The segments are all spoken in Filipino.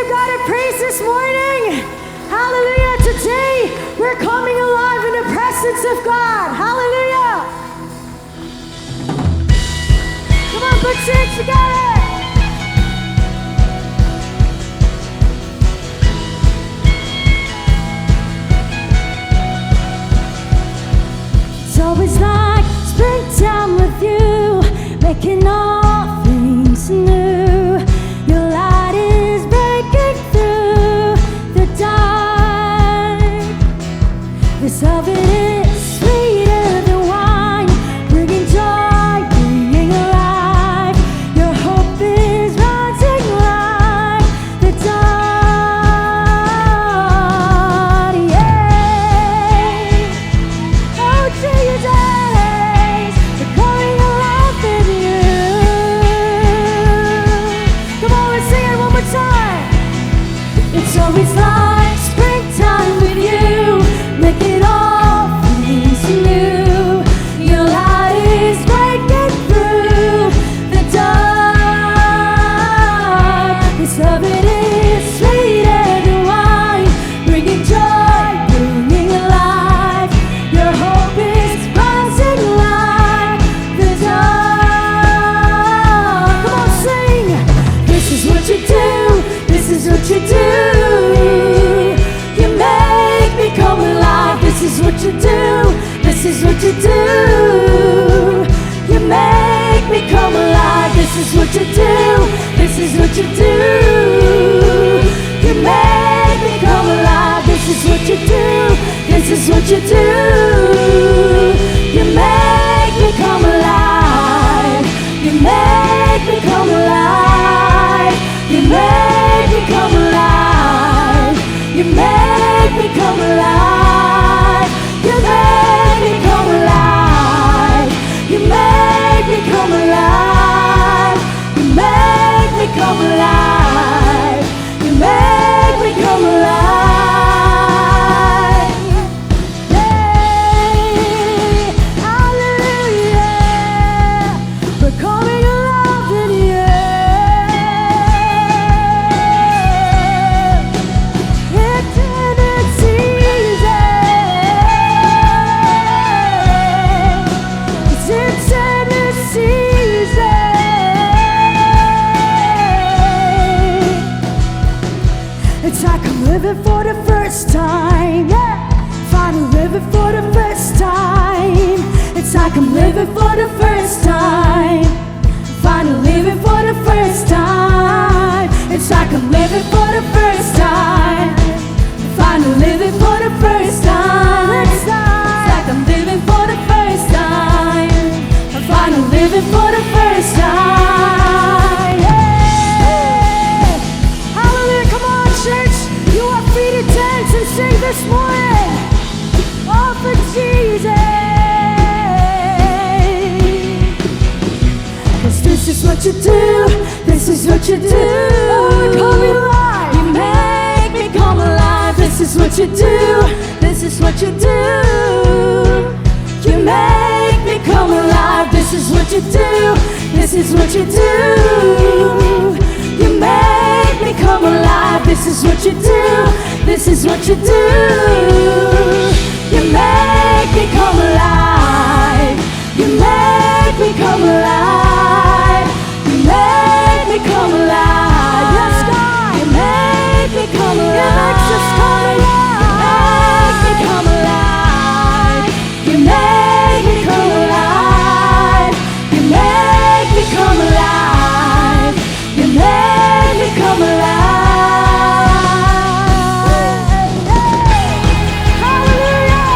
God a praise this morning? Hallelujah. Today, we're coming alive in the presence of God. Hallelujah. Come on, put your hands together. It's always like springtime with you, making all things new. Your light is breaking through the dark. This love is sweeter than wine, bringing joy, bringing life. Your hope is rising like the dawn. Yeah. Oh Jesus, we're coming alive in you. Come on, let's sing it one more time. It's always like springtime with you, making all things new. Your light is breaking through the dark. This love it is sweeter than wine, bringing joy, bringing life. Your hope is rising like the dawn. Come on, sing. This is what you do. This is what you do. You make me come alive. This is what you do. This is what you do. You make me come alive. This is what you do. This is what you do. You make me come alive. This is what you do. This is what you do. You make me come alive. You make me come alive. You make me come alive. You make me come alive. You make me come alive. You make me come alive. You make me come alive. You make me come alive. Yeah. Hallelujah. We're coming alive in you. It's in its season. It's in its season. It's like I'm living for the first time. Yeah. Finally living for the first time. It's like I'm living for the first time. Finally living for the first time. It's like I'm living for the first time. Finally living for the first time. It's like I'm living for the first time. I'm finally living for the first time. Yeah. Hallelujah. Come on, church. You are free to dance and sing this morning. All for Jesus. 'Cause this is what you do. This is what you do. Oh, come alive. You make me come alive. This is what you do. This is what you do. You make me come alive. This is what you do. This is what you do. You make me come alive. This is what you do. This is what you do. You make me come alive. You make me come alive. You make me come alive. Yes, God. You make me come alive. You make us come alive. You make me come alive. You make me come alive. You make me come alive. You make me come alive. Hallelujah.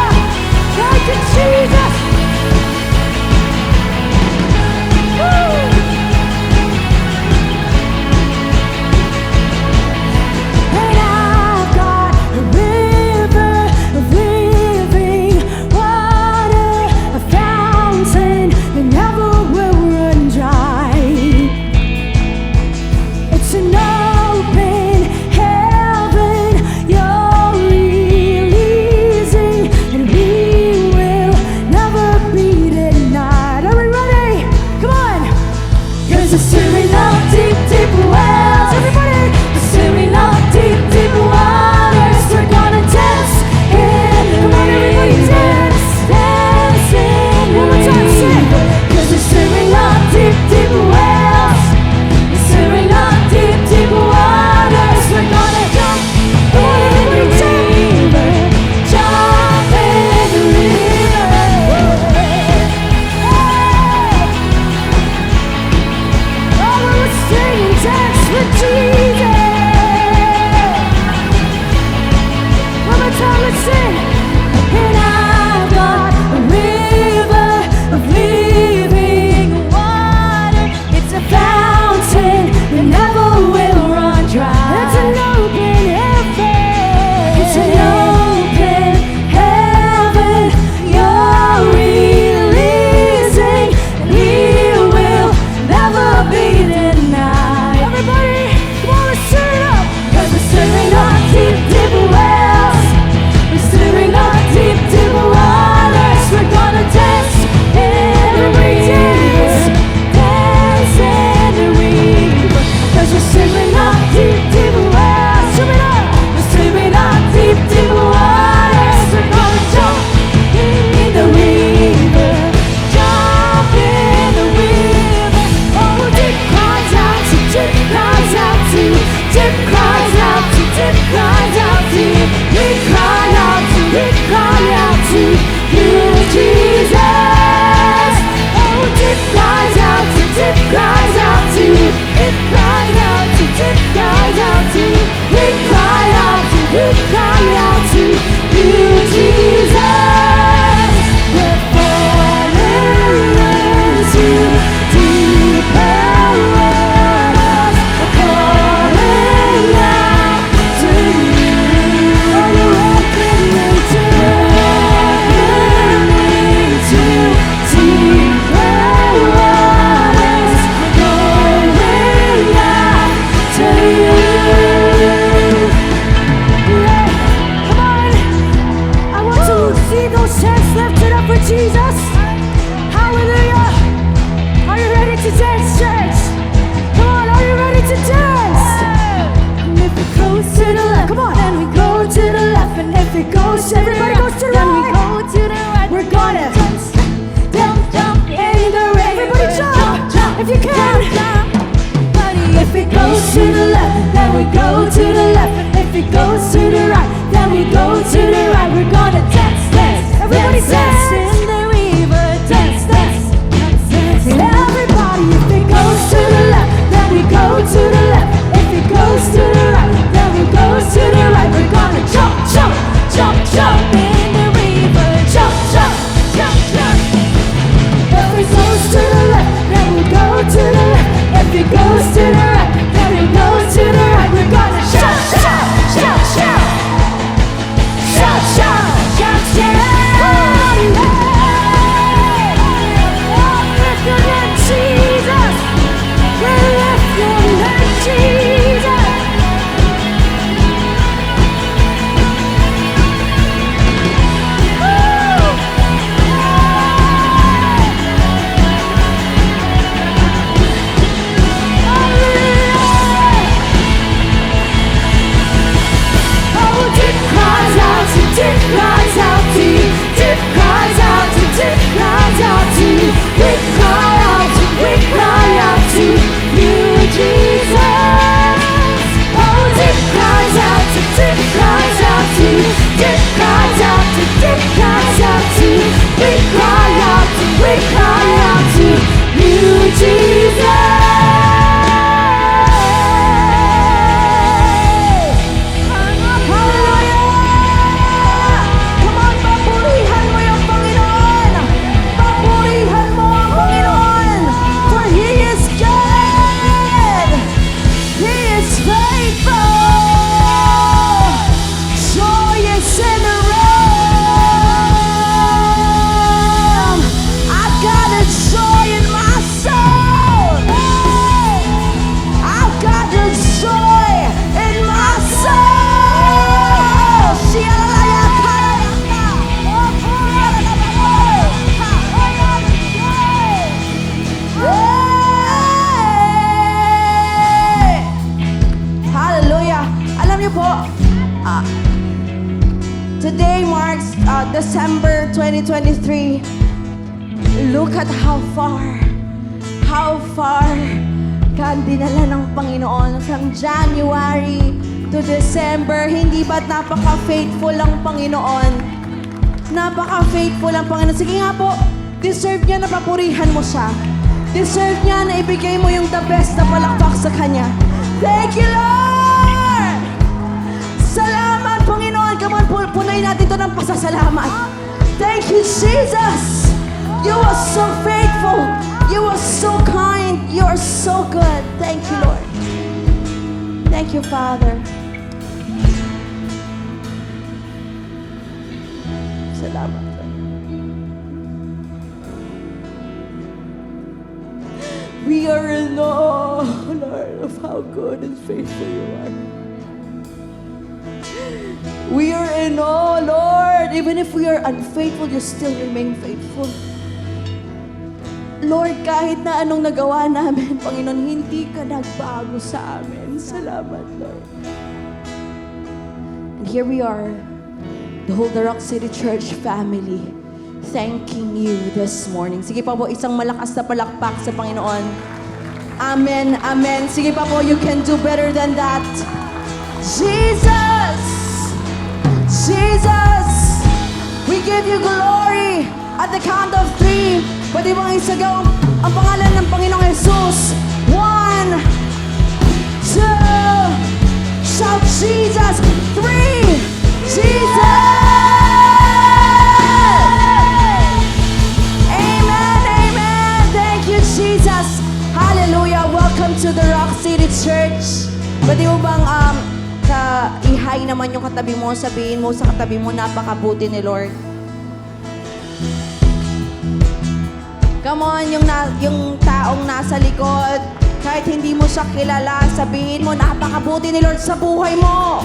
lift it up for Jesus? Hallelujah. Are you ready to dance, church? Come on, are you ready to dance? And if it goes to the left, come on, then we go to the left. And if it goes to everybody goes to the right, then we go to the right. We're gonna jump in the rain. Everybody jump, if you can. If it goes to the left, then we go to the left. If it goes to the right, then we go to the right. We're gonna dance, dance. Everybody dance in the river. Dance, dance, dance. Everybody, if it goes to the left, then we go to the left. If it goes to the right, then we go to the right. We're gonna jump, jump, jump, jump in the river. Jump, jump, jump, jump. If it goes to the left, then we go to the left. If it goes to the right, then we go to the right. We're gonna shout, shout, shout, shout. Shout, shout, shout, shout. Lift your name, Jesus. Lift your name, Jesus. Deep cries out to you, deep cries out to, deep cries out to you. We cry out to, we cry out to you, Jesus. Oh, deep cries out to, deep cries out to you, deep cries out to, deep cries out to you. We cry out to, we cry out to you, Jesus. Today marks December 2023. Look at how far ka dinala ng Panginoon from January to December. Hindi ba't napaka-faithful ang Panginoon? Napaka-faithful ang Panginoon. Sige nga po, deserve niya na papurihan mo siya. Deserve niya na ibigay mo yung the best na palakpak sa Kanya. Thank you, Lord! Salamat, Panginoon. Come on, punayin natin ito ng pasasalamat. Thank you, Jesus. You are so faithful. You are so kind. You are so good. Thank you, Lord. Thank you, Father. Salamat. We are in awe, Lord, of how good and faithful you are. We are in awe, Lord. Even if we are unfaithful, you still remain faithful. Lord, kahit na anong nagawa namin, Panginoon, hindi ka nagbago sa amin. Salamat, Lord. And here we are, the whole The Rock City Church family, thanking you this morning. Sige pa po, isang malakas na palakpak sa Panginoon. Amen, amen. Sige pa po, you can do better than that. Jesus! Jesus! We give you glory at the count of 3. Pwede bang isagaw ang pangalan ng Panginoong Jesus? 1, 2, shout Jesus! 3, Jesus! Amen, amen! Thank you, Jesus! Hallelujah! Welcome to the Rock City Church. Pwede mo bang i-hi naman yung katabi mo, sabihin mo sa katabi mo, napakabuti ni Lord. Come on, yung taong nasa likod, kahit hindi mo siya kilala, sabihin mo, napakabuti ni Lord sa buhay mo.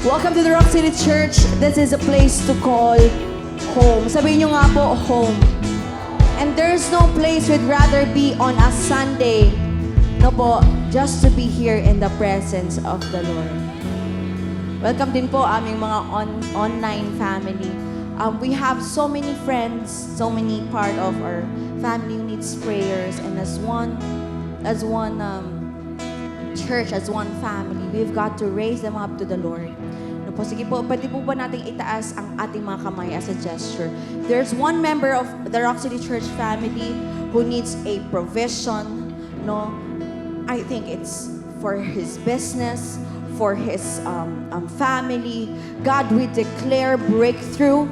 Welcome to the Rock City Church. This is a place to call home. Sabihin nyo nga po, home. And there's no place we'd rather be on a Sunday, no po, just to be here in the presence of the Lord. Welcome din po aming mga online family. We have so many friends, so many part of our family who needs prayers, and as one church, as one family, we've got to raise them up to the Lord. No po, sige po, pwede po ba nating itaas ang ating mga kamay as a gesture? There's one member of the Rock City Church family who needs a provision, no? I think it's for his business, for his family. God, we declare breakthrough,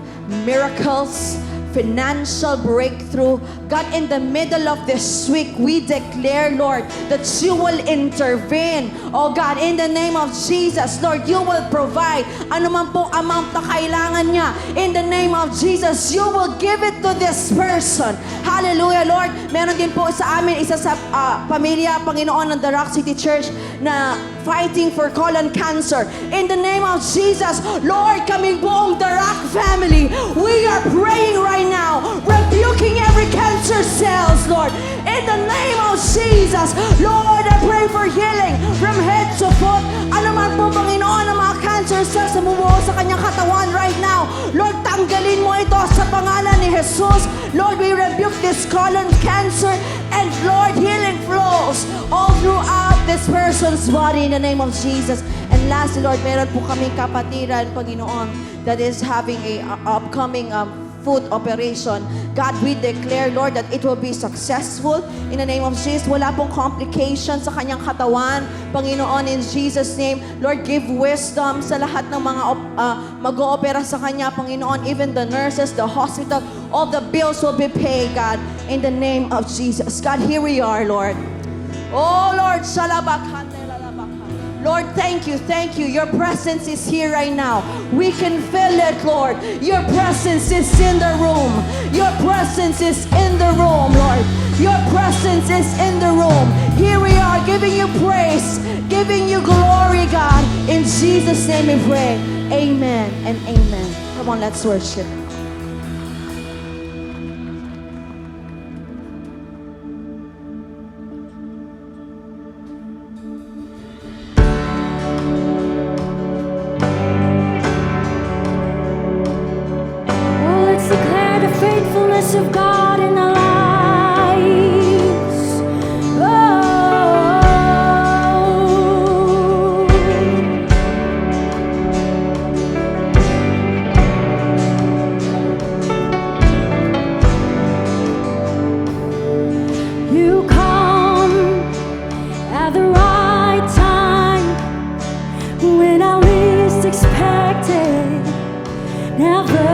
miracles, financial breakthrough. God, in the middle of this week, we declare, Lord, that you will intervene. Oh God, in the name of Jesus, Lord, you will provide ano man pong amount na kailangan niya. In the name of Jesus, you will give it to this person. Hallelujah, Lord. Meron din po sa amin, isa sa pamilya, Panginoon ng The Rock City Church na fighting for colon cancer. In the name of Jesus, Lord, kaming buong The Rock family, we are praying right now, rebuking every cancer cells, Lord. In the name of Jesus, Lord, I pray for healing from head to foot. Ano man po, Panginoon, ang mga cancer cells na bumuo sa kanyang katawan right now, Lord, tanggalin mo ito sa pangalan ni Jesus. Lord, we rebuke this colon cancer, and Lord, healing flows all throughout this person's body in the name of Jesus. And lastly, Lord, meron po kaming kapatiran, Panginoon, that is having a upcoming foot operation. God, we declare, Lord, that it will be successful in the name of Jesus. Wala pong complications sa kanyang katawan, Panginoon, in Jesus' name. Lord, give wisdom sa lahat ng mga mag-oopera sa kanya, Panginoon. Even the nurses, the hospital, all the bills will be paid, God, in the name of Jesus. God, here we are, Lord. Oh, Lord, Lord, thank you, thank you. Your presence is here right now. We can feel it, Lord. Your presence is in the room. Your presence is in the room, Lord. Your presence is in the room. Here we are, giving you praise, giving you glory, God. In Jesus' name we pray. Amen and amen. Come on, let's worship. Faithfulness of God in our lives. You come at the right time when I least expected. Never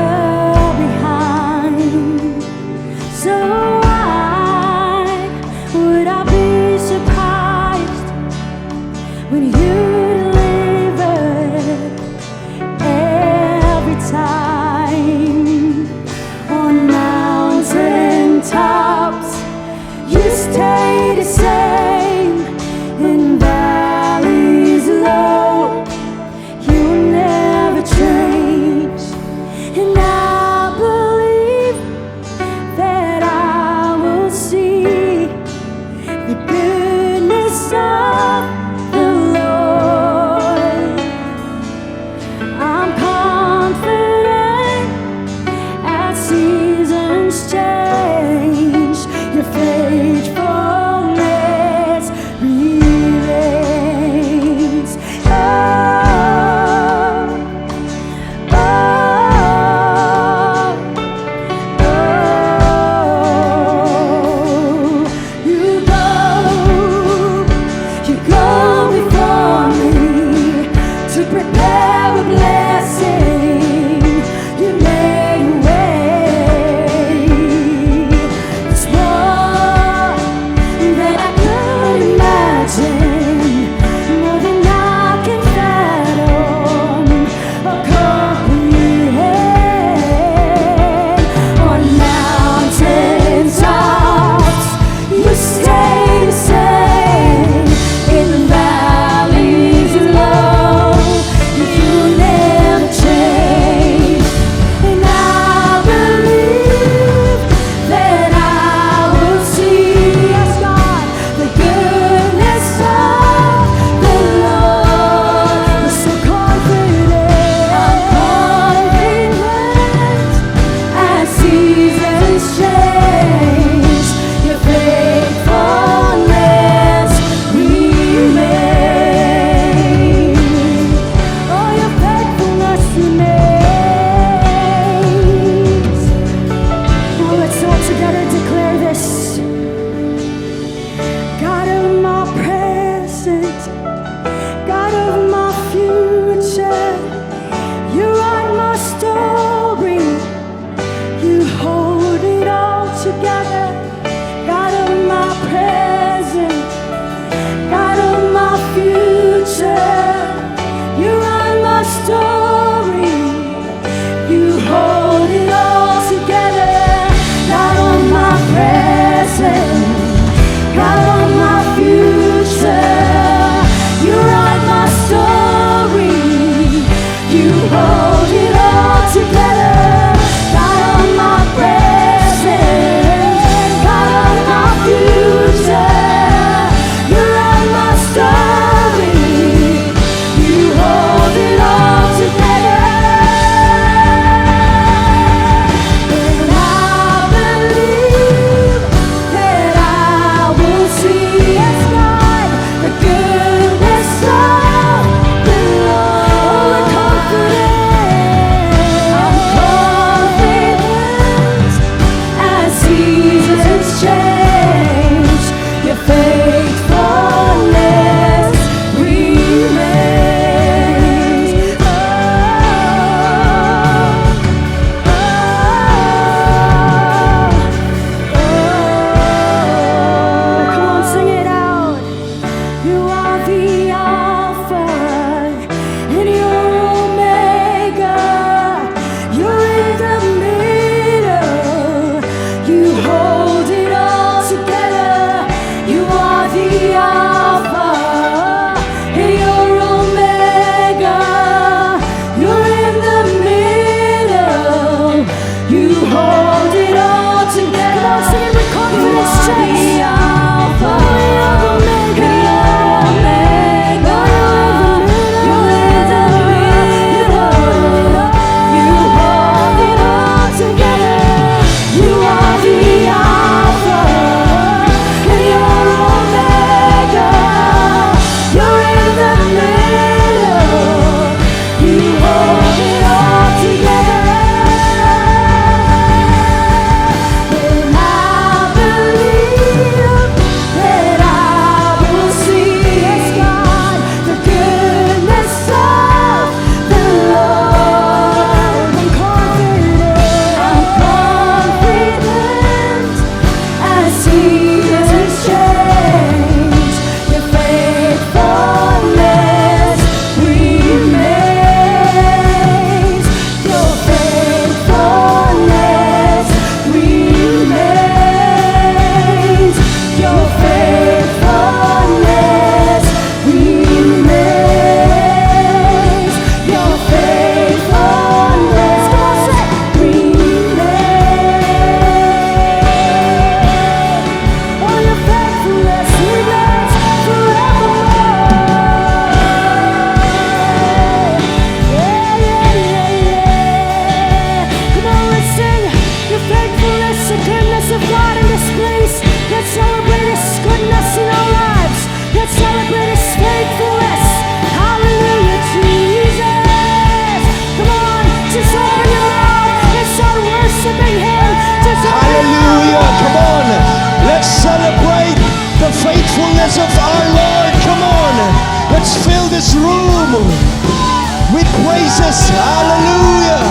praises. Hallelujah.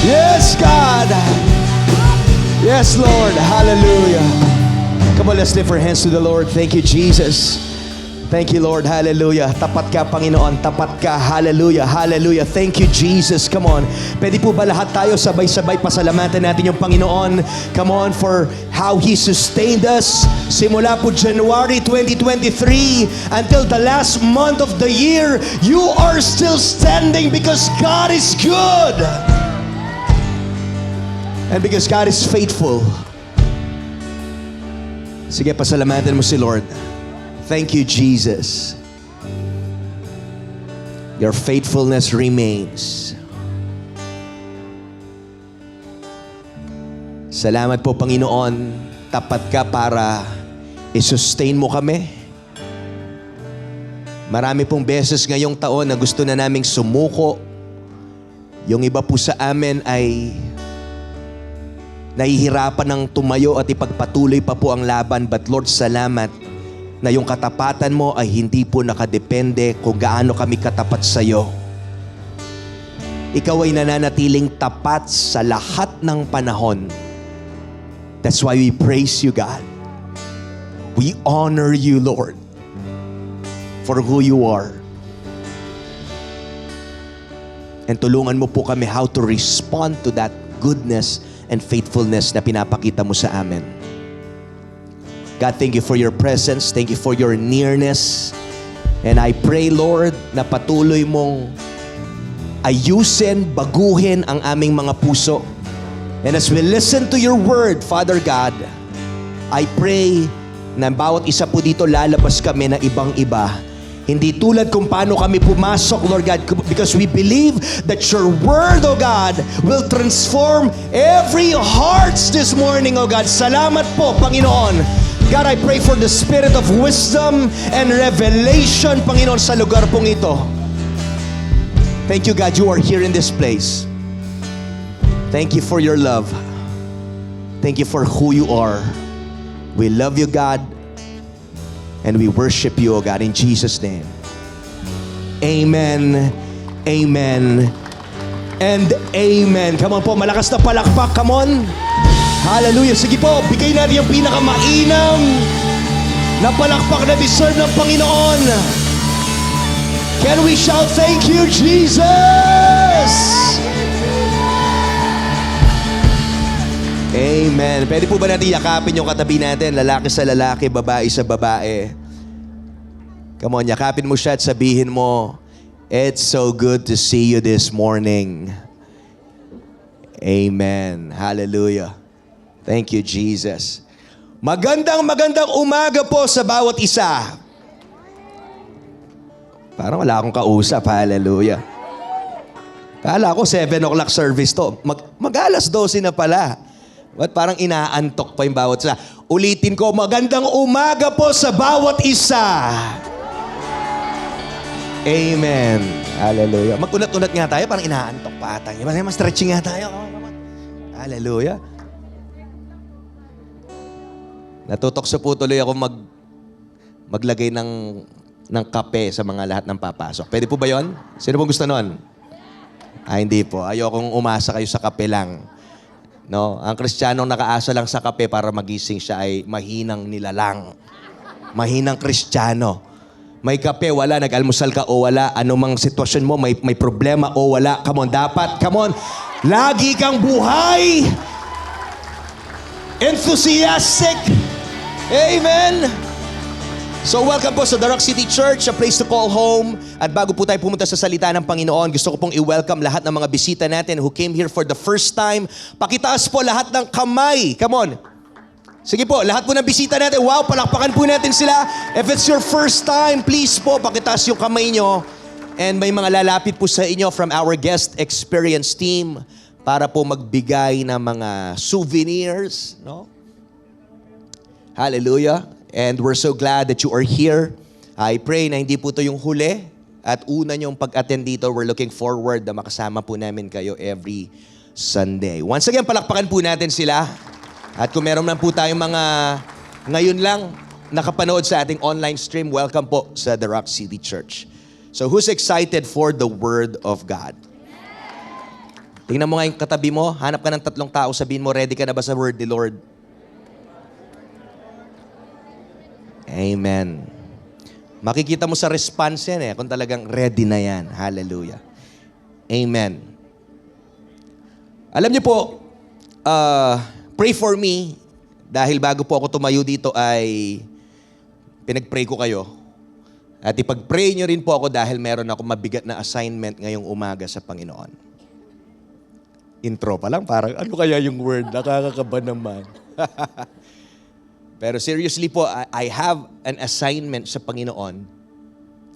Yes, God. Yes, Lord. Hallelujah. Come on, let's lift our hands to the Lord. Thank you, Jesus. Thank you, Lord. Hallelujah. Tapat ka, Panginoon. Tapat ka. Hallelujah. Hallelujah. Thank you, Jesus. Come on. Pwede po ba lahat tayo sabay-sabay pasalamatan natin yung Panginoon? Come on, for how He sustained us. Simula po January 2023 until the last month of the year, you are still standing because God is good. And because God is faithful. Sige, pasalamatan mo si Lord. Thank you, Jesus. Your faithfulness remains. Salamat po, Panginoon. Tapat ka para i-sustain mo kami. Marami pong beses ngayong taon na gusto na naming sumuko. Yung iba po sa amin ay nahihirapan ng tumayo at ipagpatuloy pa po ang laban. But Lord, salamat na yung katapatan mo ay hindi po nakadepende kung gaano kami katapat sa iyo. Ikaw ay nananatiling tapat sa lahat ng panahon. That's why we praise you, God. We honor you, Lord, for who you are. And tulungan mo po kami how to respond to that goodness and faithfulness na pinapakita mo sa amin. God, thank you for your presence. Thank you for your nearness. And I pray, Lord, na patuloy mong ayusin, baguhin ang aming mga puso. And as we listen to your word, Father God, I pray na bawat isa po dito lalabas kami na ibang-iba. Hindi tulad kung paano kami pumasok, Lord God, because we believe that your word, oh God, will transform every hearts this morning, oh God. Salamat po, Panginoon. God, I pray for the spirit of wisdom and revelation, Panginoon, sa lugar pong ito. Thank you, God, you are here in this place. Thank you for your love. Thank you for who you are. We love you, God, and we worship you, oh God, in Jesus' name. Amen, amen, and amen. Come on po, malakas na palakpak, come on. Hallelujah. Sige po, bigay natin yung pinakamainam na palakpak na deserve ng Panginoon. Can we shout, thank you, Jesus? Amen. Pwede po ba natin yakapin yung katabi natin? Lalaki sa lalaki, babae sa babae. Come on, yakapin mo siya at sabihin mo, it's so good to see you this morning. Amen. Hallelujah. Thank you, Jesus. Magandang umaga po sa bawat isa. Parang wala akong kausap. Hallelujah. Kala ko 7 o'clock service to. Mag-alas 12 na pala. Ba't parang inaantok pa yung bawat isa? Ulitin ko, magandang umaga po sa bawat isa. Amen. Hallelujah. Mag-unat-unat nga tayo, parang inaantok pa ata. Mas stretching nga tayo. Hallelujah. Natutokso po tuloy ako maglagay ng kape sa mga lahat ng papasok. Pwede po ba yon? Sino pong gusto nun? Hindi po. Ayokong umasa kayo sa kape lang. No? Ang Kristiyanong nakaasa lang sa kape para magising siya ay mahinang nilalang. Mahinang Kristiyano. May kape, wala. Nag-almusal ka o wala. Anumang sitwasyon mo, may problema o wala. Come on, dapat. Come on. Lagi kang buhay. Enthusiastic. Amen. So welcome po sa The Rock City Church, a place to call home. At bago po tayo pumunta sa salita ng Panginoon, gusto ko pong i-welcome lahat ng mga bisita natin who came here for the first time. Pakitaas po lahat ng kamay. Come on. Sige po, lahat po ng bisita natin. Wow, palakpakan po natin sila. If it's your first time, please po, pakitaas yung kamay nyo. And may mga lalapit po sa inyo from our guest experience team para po magbigay ng mga souvenirs, no? Hallelujah. And we're so glad that you are here. I pray na hindi po ito yung huli at una niyong pag-attend dito. We're looking forward na makasama po namin kayo every Sunday. Once again, palakpakan po natin sila. At kung meron man po tayong mga ngayon lang nakapanood sa ating online stream, welcome po sa The Rock City Church. So who's excited for the Word of God? Tingnan mo nga yung katabi mo, hanap ka ng 3 tao, sabihin mo, ready ka na ba sa Word ni Lord? Amen. Makikita mo sa response yan kung talagang ready na yan. Hallelujah. Amen. Alam niyo po, pray for me, dahil bago po ako tumayo dito ay pinag-pray ko kayo. At ipag-pray niyo rin po ako dahil meron ako mabigat na assignment ngayong umaga sa Panginoon. Intro pa lang, parang ano kaya yung word? Nakakakaba naman. Pero seriously po, I have an assignment sa Panginoon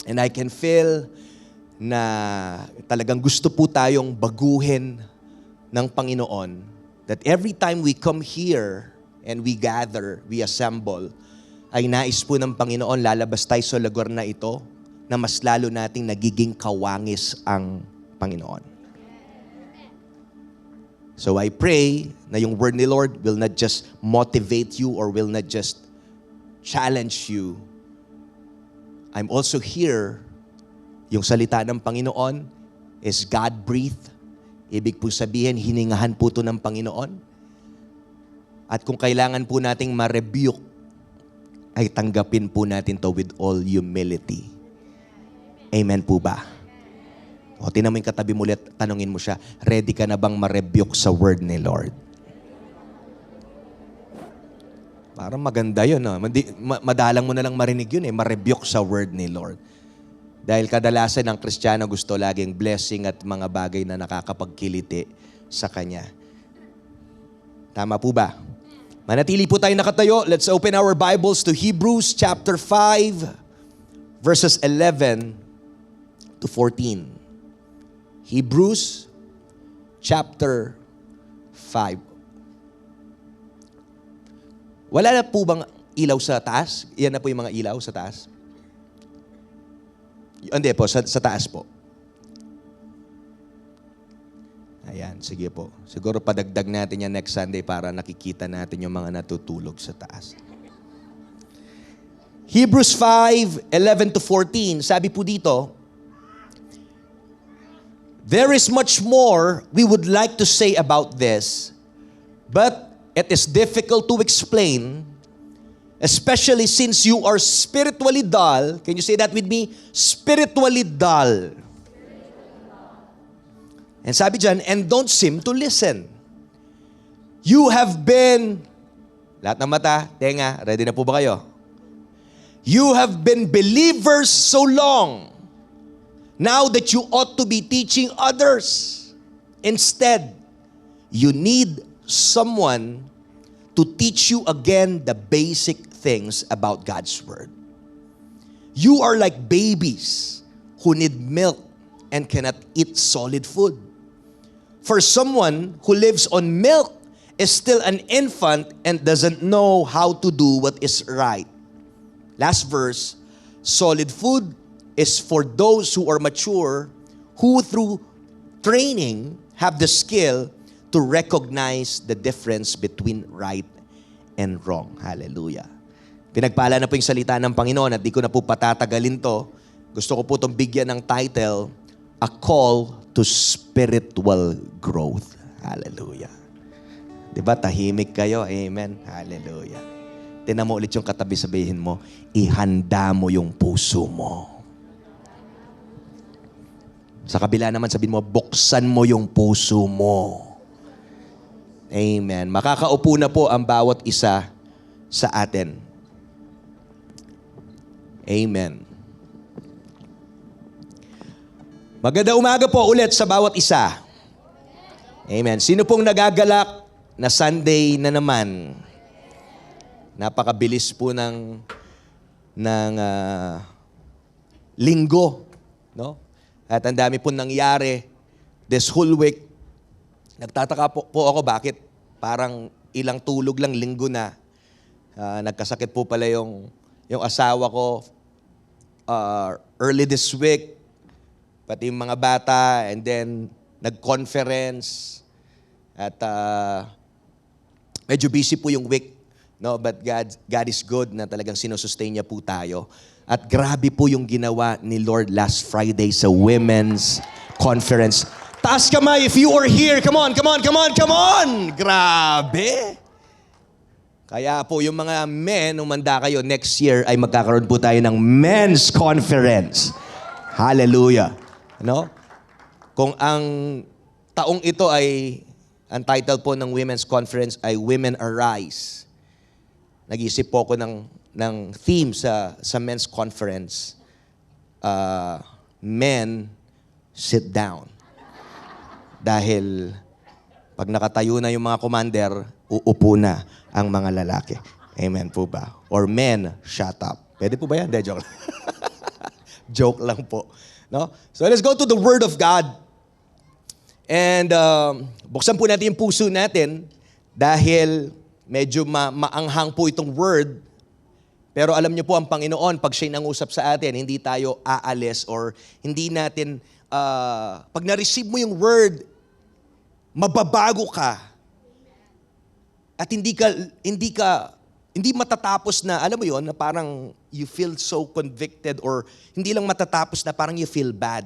and I can feel na talagang gusto po tayong baguhin ng Panginoon, that every time we come here and we gather, we assemble, ay nais po ng Panginoon, lalabas tayo sa lugar na ito na mas lalo nating nagiging kawangis ang Panginoon. So I pray na yung word ni Lord will not just motivate you or will not just challenge you. I'm also here, yung salita ng Panginoon is God-breathed. Ibig po sabihin, hiningahan po ito ng Panginoon. At kung kailangan po nating ma-rebuke, ay tanggapin po natin to with all humility. Amen po ba? O, tinan mo yung katabi mo ulit, tanungin mo siya, ready ka na bang ma-rebuke sa word ni Lord? Parang maganda yun. No? Madalang mo na lang marinig yun ma-rebuke sa word ni Lord. Dahil kadalasan ng Kristiyano gusto laging blessing at mga bagay na nakakapagkiliti sa Kanya. Tama po ba? Manatili po tayo nakatayo. Let's open our Bibles to Hebrews chapter 5, verses 11 to 14. Hebrews chapter 5. Wala na po bang ilaw sa taas? Yan na po yung mga ilaw sa taas? Hindi po, sa taas po. Ayan, sige po. Siguro padagdag natin yan next Sunday para nakikita natin yung mga natutulog sa taas. Hebrews 5:11 to 14, sabi po dito, there is much more we would like to say about this, but it is difficult to explain, especially since you are spiritually dull. Can you say that with me? Spiritually dull. And sabi dyan, and don't seem to listen. You have been, lahat ng mata, tenga, ready na po ba kayo? You have been believers so long, now that you ought to be teaching others. Instead, you need someone to teach you again the basic things about God's Word. You are like babies who need milk and cannot eat solid food. For someone who lives on milk is still an infant and doesn't know how to do what is right. Last verse, solid food is for those who are mature, who through training have the skill to recognize the difference between right and wrong. Hallelujah. Pinagpala na po yung salita ng Panginoon at di ko na po patatagalin to. Gusto ko po itong bigyan ng title, A Call to Spiritual Growth. Hallelujah. Diba? Tahimik kayo. Amen. Hallelujah. Tingnan mo ulit yung katabi, sabihin mo, ihanda mo yung puso mo. Sa kabila naman, sabihin mo, buksan mo yung puso mo. Amen. Makakaupo na po ang bawat isa sa atin. Amen. Magandang umaga po ulit sa bawat isa. Amen. Sino pong nagagalak na Sunday na naman? Napakabilis po ng linggo, no? At ang dami po nangyari this whole week. Nagtataka po ako bakit parang ilang tulog lang linggo na. Nagkasakit po pala yung asawa ko early this week. Pati yung mga bata, and then nag-conference. At medyo busy po yung week. No? But God is good na talagang sinusustain niya po tayo. At grabe po yung ginawa ni Lord last Friday sa Women's Conference. Taas kamay if you are here. Come on, come on, come on, come on! Grabe! Kaya po yung mga men, umanda kayo, next year ay magkakaroon po tayo ng Men's Conference. Hallelujah! Ano? Kung ang taong ito ay, ang title po ng Women's Conference ay Women Arise. Nag-isip po ako ng theme sa Men's Conference. Men, sit down. Dahil pag nakatayo na yung mga commander, uupo na ang mga lalaki. Amen po ba? Or men, shut up. Pwede po ba yan? Hindi, joke lang. Joke lang po. No? So let's go to the Word of God. And buksan po natin yung puso natin dahil medyo maanghang po itong Word. Pero alam niyo po ang Panginoon, pag siya'y nangusap sa atin, hindi tayo aalis or hindi natin, pag na-receive mo yung Word, mababago ka. At hindi matatapos na, alam mo yon na parang you feel so convicted or hindi lang matatapos na parang you feel bad.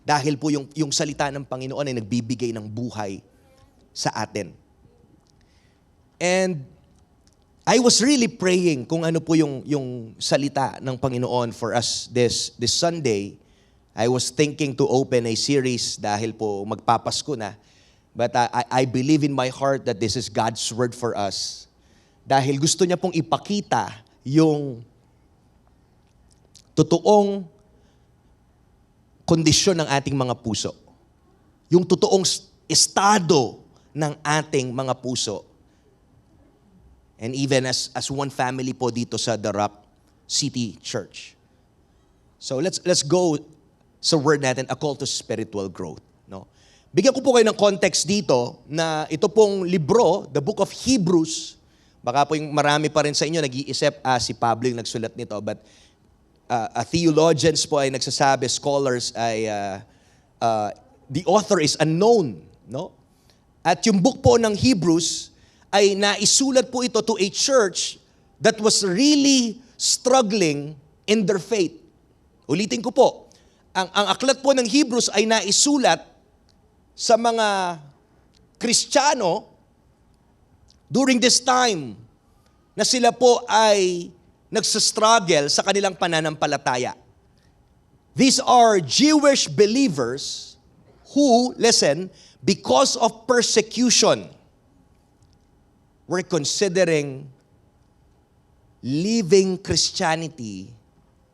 Dahil po yung salita ng Panginoon ay nagbibigay ng buhay sa atin. And I was really praying kung ano po yung salita ng Panginoon for us this Sunday. I was thinking to open a series dahil po magpapasko na. But I believe in my heart that this is God's word for us. Dahil gusto niya pong ipakita yung totoong kondisyon ng ating mga puso. Yung totoong estado ng ating mga puso. And even as one family po dito sa The Rock City Church. So let's go sa word natin, a call to spiritual growth. No? Bigyan ko po kayo ng context dito na ito pong libro, the book of Hebrews, baka po yung marami pa rin sa inyo nag-iisip, si Pablo yung nagsulat nito, but theologians po ay nagsasabi, scholars ay, the author is unknown. No? At yung book po ng Hebrews ay naisulat po ito to a church that was really struggling in their faith. Ulitin ko po, ang aklat po ng Hebrews ay naisulat sa mga Kristiyano during this time na sila po ay nagsastruggle sa kanilang pananampalataya. These are Jewish believers who, listen, because of persecution, were considering leaving Christianity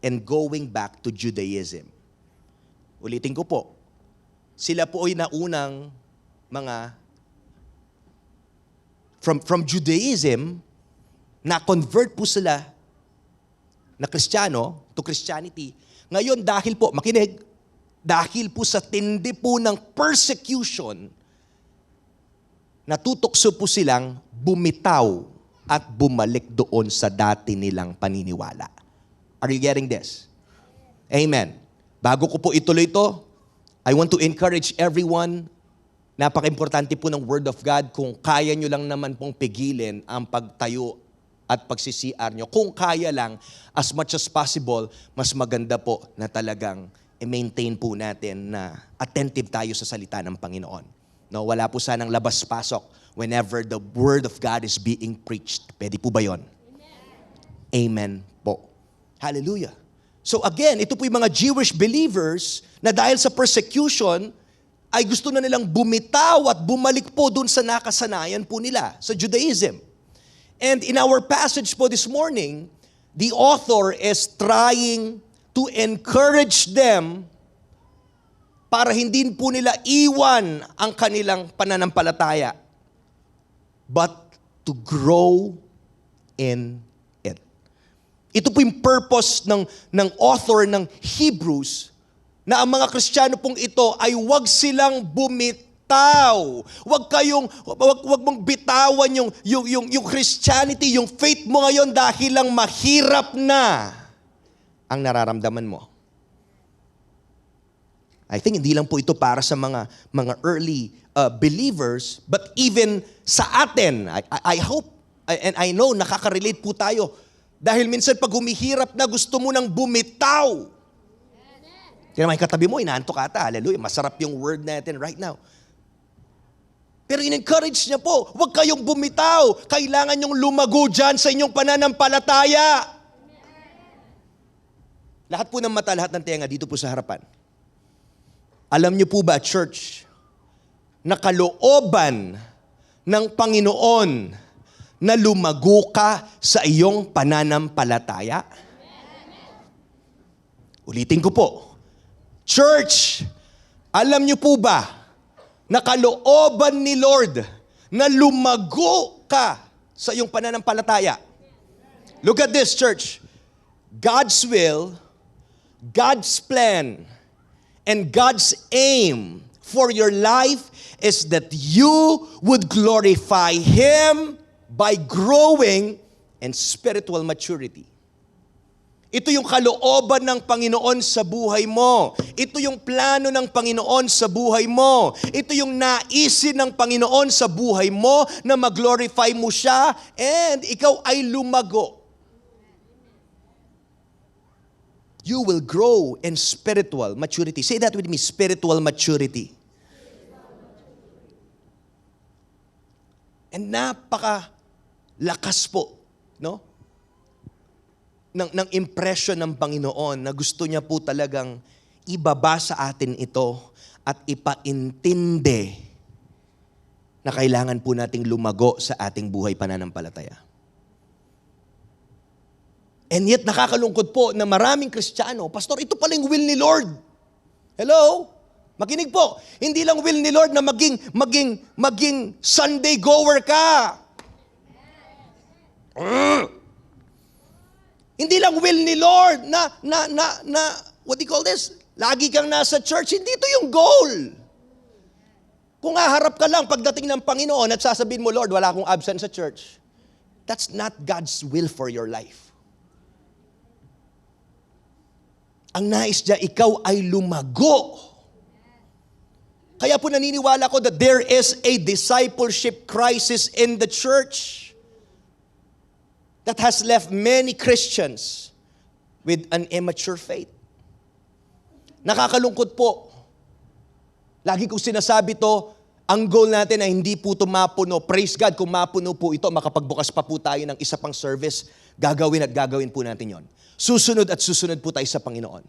and going back to Judaism. Ulitin ko po, sila po ay naunang mga from Judaism, na-convert po sila na Kristiyano to Christianity. Ngayon dahil po, makinig, dahil po sa tindi po ng persecution, natutokso po silang bumitaw at bumalik doon sa dati nilang paniniwala. Are you getting this? Amen. Bago ko po ituloy ito, I want to encourage everyone, napaka-importante po ng Word of God, kung kaya nyo lang naman pong pigilin ang pagtayo at pagsisiar nyo. Kung kaya lang, as much as possible, mas maganda po na talagang i-maintain po natin na attentive tayo sa salita ng Panginoon. No, wala po sanang labas-pasok whenever the Word of God is being preached. Pwede po ba yun? Amen po. Hallelujah. So again, ito po yung mga Jewish believers na dahil sa persecution, ay gusto na nilang bumitaw at bumalik po dun sa nakasanayan po nila, sa Judaism. And in our passage po this morning, the author is trying to encourage them para hindi po nila iwan ang kanilang pananampalataya, but to grow in it. Ito po yung purpose ng author ng Hebrews, na ang mga Kristiyano pong ito ay huwag silang bumitaw. Huwag mong bitawan yung Christianity, yung faith mo ngayon dahil lang mahirap na ang nararamdaman mo. I think hindi lang po ito para sa mga early believers, but even sa atin. I hope and I know nakaka-relate po tayo Dahil minsan pag humihirap na, gusto mo nang bumitaw. Kaya naman yung katabi mo, inaantok ata. Hallelujah. Masarap yung word natin right now. Pero in-encourage niya po, huwag kayong bumitaw. Kailangan yung lumago dyan sa inyong pananampalataya. Lahat po ng mata, lahat ng tenga dito po sa harapan. Alam niyo po ba, church, na kalooban ng Panginoon na lumago ka sa iyong pananampalataya? Ulitin ko po. Church, alam niyo po ba na kalooban ni Lord na lumago ka sa iyong pananampalataya? Look at this, church. God's will, God's plan, and God's aim for your life is that you would glorify Him by growing in spiritual maturity. Ito yung kalooban ng Panginoon sa buhay mo. Ito yung plano ng Panginoon sa buhay mo. Ito yung naisin ng Panginoon sa buhay mo na mag-glorify mo siya and ikaw ay lumago. You will grow in spiritual maturity. Say that with me, spiritual maturity. And napaka-lakas po, no? ng impression ng Panginoon na gusto niya po talagang ibaba sa atin ito at ipaintindi na kailangan po nating lumago sa ating buhay pananampalataya. And yet, nakakalungkot po na maraming Kristiyano, Pastor, ito pala yung will ni Lord. Hello? Makinig po. Hindi lang will ni Lord na maging Sunday goer ka. Hindi lang will ni Lord na what do you call this? Lagi kang nasa church. Hindi ito yung goal. Kung haharap ka lang pagdating ng Panginoon at sasabihin mo, Lord, wala akong absent sa church. That's not God's will for your life. Ang nais niya, ikaw ay lumago. Kaya po naniniwala ko that there is a discipleship crisis in the church that has left many Christians with an immature faith. Nakakalungkot po. Lagi kong sinasabi to, ang goal natin ay hindi po ito mapuno. Praise God, kung mapuno po ito, makapagbukas pa po tayo ng isa pang service, gagawin po natin yon. Susunod at susunod po tayo sa Panginoon.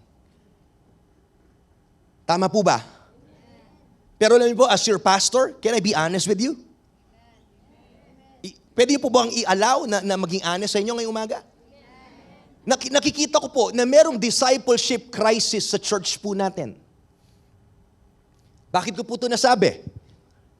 Tama po ba? Pero alam niyo po, as your pastor, can I be honest with you? Pwede po bang i-allow na maging honest sa inyo ngayong umaga? Nakikita ko po na merong discipleship crisis sa church po natin. Bakit ko po ito nasabi?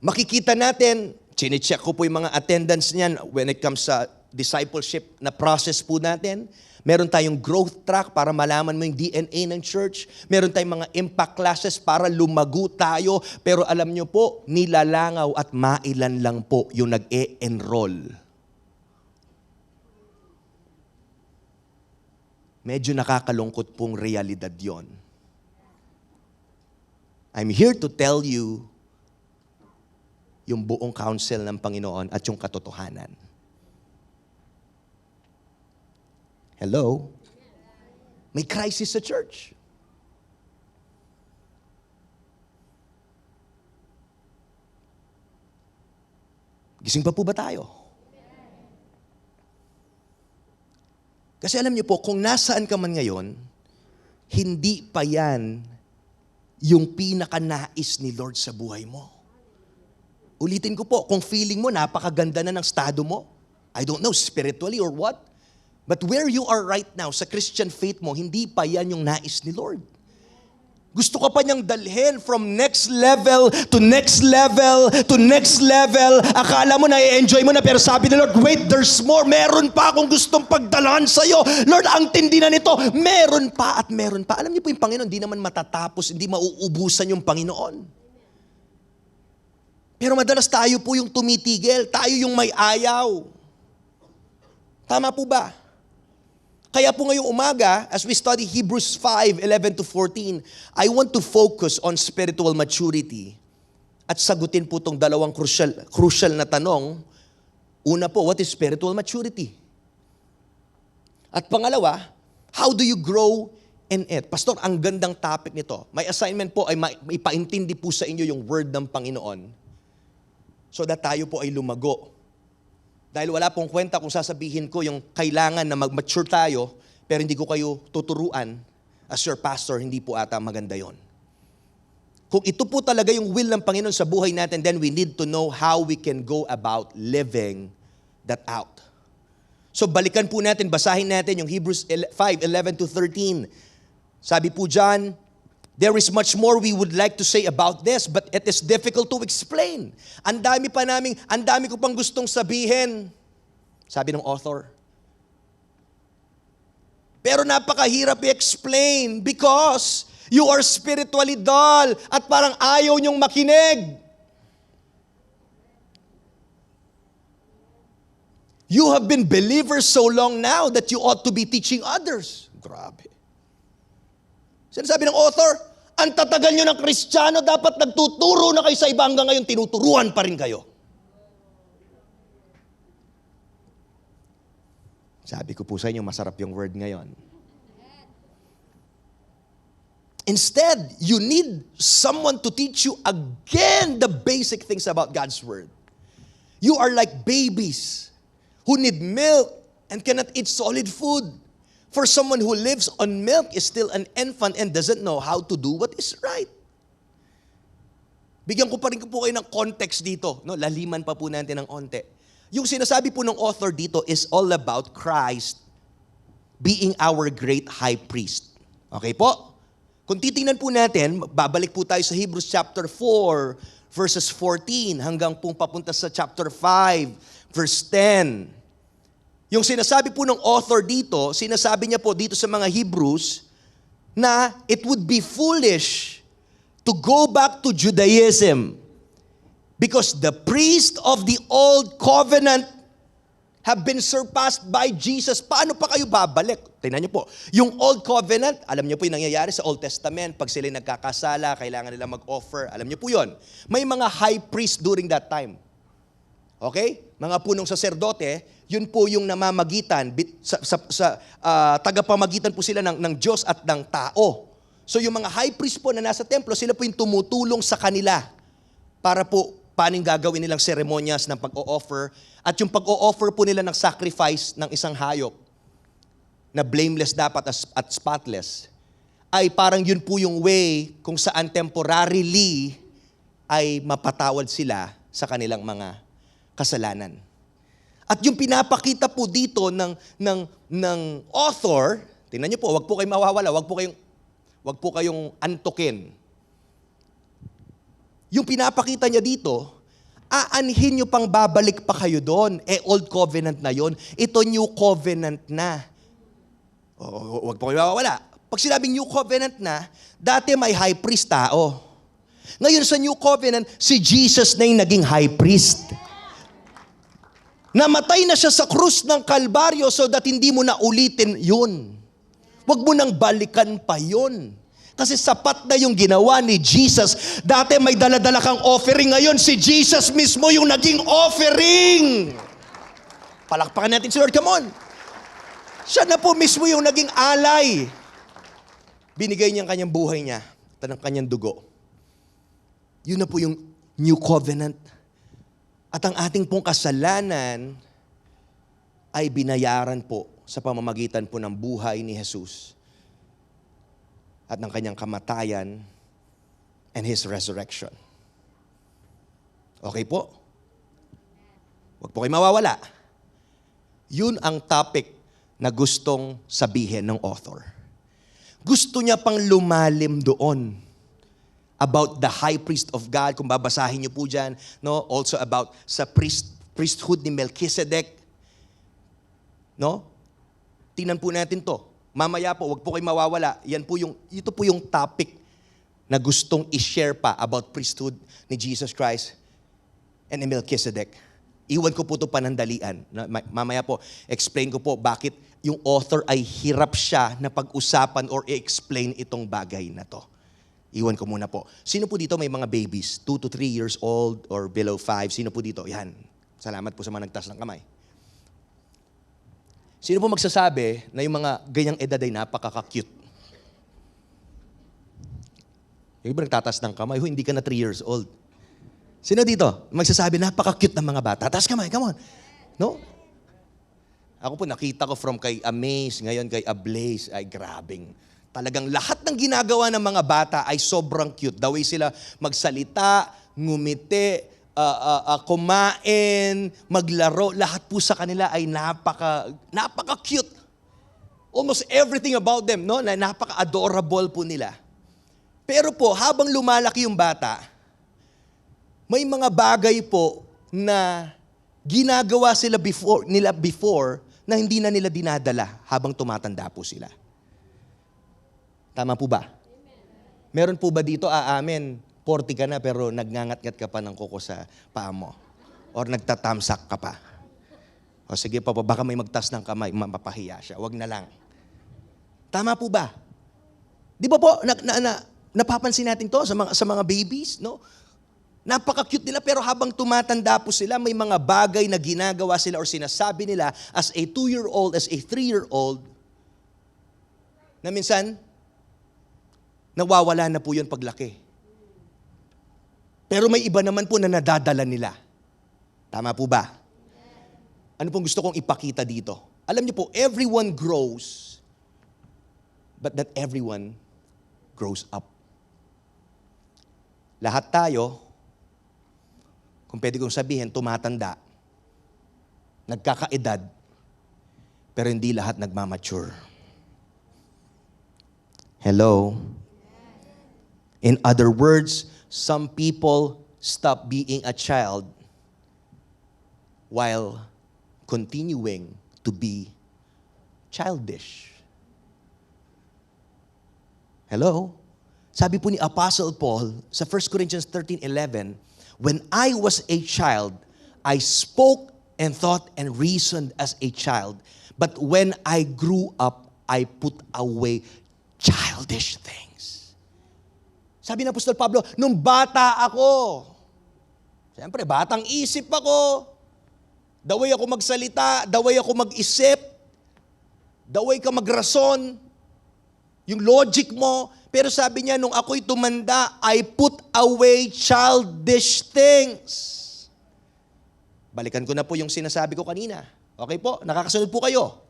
Makikita natin, chine-check ko po yung mga attendance niyan when it comes sa discipleship na process po natin. Meron tayong growth track para malaman mo yung DNA ng church. Meron tayong mga impact classes para lumago tayo. Pero alam nyo po, nilalangaw at mailan lang po yung nag-e-enroll. Medyo nakakalungkot pong realidad yon. I'm here to tell you yung buong counsel ng Panginoon at yung katotohanan. Hello? May crisis sa church. Gising pa po ba tayo? Kasi alam niyo po, kung nasaan ka man ngayon, hindi pa yan yung pinakanais ni Lord sa buhay mo. Ulitin ko po, kung feeling mo napakaganda na ng estado mo, I don't know, spiritually or what, but where you are right now, sa Christian faith mo, hindi pa yan yung nais ni Lord. Gusto ka pa niyang dalhin from next level to next level to next level. Akala mo na i-enjoy mo na, pero sabi ni Lord, wait, there's more. Meron pa akong gustong pagdalahan sa'yo. Lord, ang tindi na nito. Meron pa at meron pa. Alam niyo po yung Panginoon, hindi naman matatapos, hindi mauubusan yung Panginoon. Pero madalas tayo po yung tumitigil. Tayo yung may ayaw. Tama po ba? Kaya po ngayong umaga, as we study Hebrews 5:11-14, I want to focus on spiritual maturity at sagutin po itong dalawang crucial na tanong. Una po, what is spiritual maturity? At pangalawa, how do you grow in it? Pastor, ang gandang topic nito. My assignment po ay maipaintindi po sa inyo yung word ng Panginoon so that tayo po ay lumago. Dahil wala pong kwenta kung sasabihin ko yung kailangan na mag-mature tayo pero hindi ko kayo tuturuan as your pastor, hindi po ata maganda yon. Kung ito po talaga yung will ng Panginoon sa buhay natin, then we need to know how we can go about living that out. So balikan po natin, basahin natin yung Hebrews 5:11-13. Sabi po dyan, there is much more we would like to say about this, but it is difficult to explain. Ang dami ko pang gustong sabihin, sabi ng author. Pero napakahirap i-explain because you are spiritually dull at parang ayaw niyong makinig. You have been believers so long now that you ought to be teaching others. Grabe. Sinasabi ng author, ang tatagal nyo ng Kristiyano, dapat nagtuturo na kayo sa iba hanggang ngayon, tinuturuan pa rin kayo. Sabi ko po sa inyo, masarap yung word ngayon. Instead, you need someone to teach you again the basic things about God's Word. You are like babies who need milk and cannot eat solid food. For someone who lives on milk is still an infant and doesn't know how to do what is right. Bigyan ko pa rin po kayo ng context dito. No? Laliman pa po natin ng onte. Yung sinasabi po ng author dito is all about Christ being our great high priest. Okay po? Kung titingnan po natin, babalik po tayo sa Hebrews chapter 4, verses 14, hanggang pong papunta sa chapter 5, verse 10. Yung sinasabi po ng author dito, sinasabi niya po dito sa mga Hebrews, na it would be foolish to go back to Judaism because the priest of the old covenant have been surpassed by Jesus. Paano pa kayo babalik? Tingnan niyo po. Yung Old Covenant, alam niyo po yung nangyayari sa Old Testament. Pag sila nagkakasala, kailangan nila mag-offer. Alam niyo po yun. May mga high priest during that time. Okay? Mga punong saserdote, yun po yung namamagitan, tagapamagitan po sila ng Diyos at ng tao. So yung mga high priest po na nasa templo, sila po yung tumutulong sa kanila para po paano gagawin nilang seremonyas ng pag-o-offer at yung pag-o-offer po nila ng sacrifice ng isang hayop na blameless dapat at spotless ay parang yun po yung way kung saan temporarily ay mapatawad sila sa kanilang mga kasalanan. At yung pinapakita po dito ng author, tingnan niyo po, wag po kayong mawawala, wag po kayong antukin. Yung pinapakita niya dito, aanhin nyo pang babalik pa kayo doon. Old covenant na yon. Ito new covenant na. Huwag po kayo mawawala. Pag sinabing new covenant na, dati may high priest tao. Ngayon sa new covenant, si Jesus na yung naging high priest. Namatay na siya sa krus ng Kalbaryo so that hindi mo na ulitin yun. Huwag mo nang balikan pa yun. Kasi sapat na yung ginawa ni Jesus. Dati may dala-dala kang offering. Ngayon, si Jesus mismo yung naging offering. Palakpakan natin si Lord. Come on. Siya na po mismo yung naging alay. Binigay niya ang kanyang buhay niya at ang kanyang dugo. Yun na po yung new covenant. At ang ating pong kasalanan ay binayaran po sa pamamagitan po ng buhay ni Jesus at ng kanyang kamatayan and His resurrection. Okay po? Huwag po kayo mawawala. Yun ang topic na gustong sabihin ng author. Gusto niya pang lumalim doon about the high priest of God. Kung babasahin niyo po dyan, no? Also about sa priesthood ni Melchizedek. No? Tingnan po natin to. Mamaya po, wag po kayo mawawala. Ito po yung topic na gustong i-share pa about priesthood ni Jesus Christ and ni Melchizedek. Iwan ko po ito panandalian. Mamaya po, explain ko po bakit yung author ay hirap siya na pag-usapan or i-explain itong bagay na to. Iwan ko muna po. Sino po dito may mga babies? 2 to 3 years old or below 5? Sino po dito? Yan. Salamat po sa mga nagtaas ng kamay. Sino po magsasabi na yung mga ganyang edad ay napaka-cute? Yung iba nagtatas ng kamay, hindi ka na 3 years old. Sino dito magsasabi, napaka-cute ng mga bata? Taas kamay, come on. No? Ako po nakita ko from kay Amaze, ngayon kay Ablaze, ay grabing. Talagang lahat ng ginagawa ng mga bata ay sobrang cute. The way sila magsalita, ngumiti, kumain, maglaro, lahat po sa kanila ay napaka-cute. Almost everything about them, no? Na napaka-adorable po nila. Pero po, habang lumalaki yung bata, may mga bagay po na ginagawa nila before na hindi na nila dinadala habang tumatanda po sila. Tama po ba? Meron po ba dito, amen, 40 ka na pero nagngangat-ngat ka pa ng kuko sa paa mo? Or nagtatamsak ka pa? O sige pa, baka may magtas ng kamay, mapapahiya siya. Wag na lang. Tama po ba? Di ba po, napapansin natin to sa mga babies, no? Napaka-cute nila pero habang tumatanda po sila, may mga bagay na ginagawa sila or sinasabi nila as a 2-year-old, as a 3-year-old, na minsan, nawawala na po yun paglaki. Pero may iba naman po na nadadala nila. Tama po ba? Ano pong gusto kong ipakita dito? Alam niyo po, everyone grows, but not everyone grows up. Lahat tayo, kung pwede kong sabihin, tumatanda, nagkakaedad, pero hindi lahat nagmamature. Hello? In other words, some people stop being a child while continuing to be childish. Hello? Sabi po ni Apostle Paul sa 1 Corinthians 13:11, when I was a child, I spoke and thought and reasoned as a child. But when I grew up, I put away childish things. Sabi ng Apostol Pablo, nung bata ako, siyempre, batang isip ako, the way ako magsalita, the way ako mag-isip, the way ka magrason, yung logic mo. Pero sabi niya, nung ako'y tumanda, I put away childish things. Balikan ko na po yung sinasabi ko kanina. Okay po? Nakakasunod po kayo.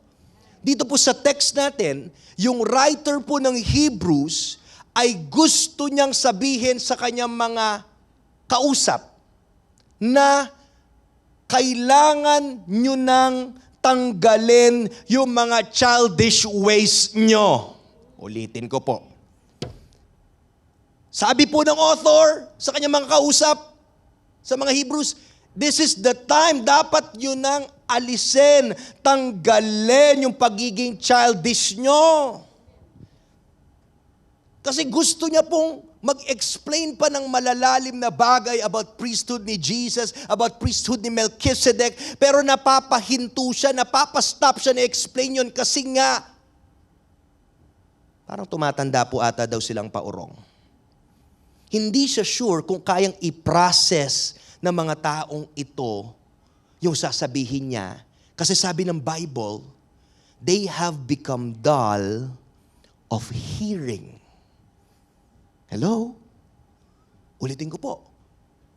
Dito po sa text natin, yung writer po ng Hebrews ay gusto niyang sabihin sa kanyang mga kausap na kailangan nyo nang tanggalin yung mga childish ways nyo. Ulitin ko po. Sabi po ng author sa kanyang mga kausap, sa mga Hebrews, this is the time dapat nyo nang alisin, tanggalin yung pagiging childish nyo. Kasi gusto niya pong mag-explain pa ng malalalim na bagay about priesthood ni Jesus, about priesthood ni Melchizedek, pero napapahinto siya, napapastop siya na explain yun kasi nga, parang tumatanda po ata daw silang paurong. Hindi siya sure kung kayang i-process ng mga taong ito yung sasabihin niya. Kasi sabi ng Bible, they have become dull of hearing. Hello? Ulitin ko po.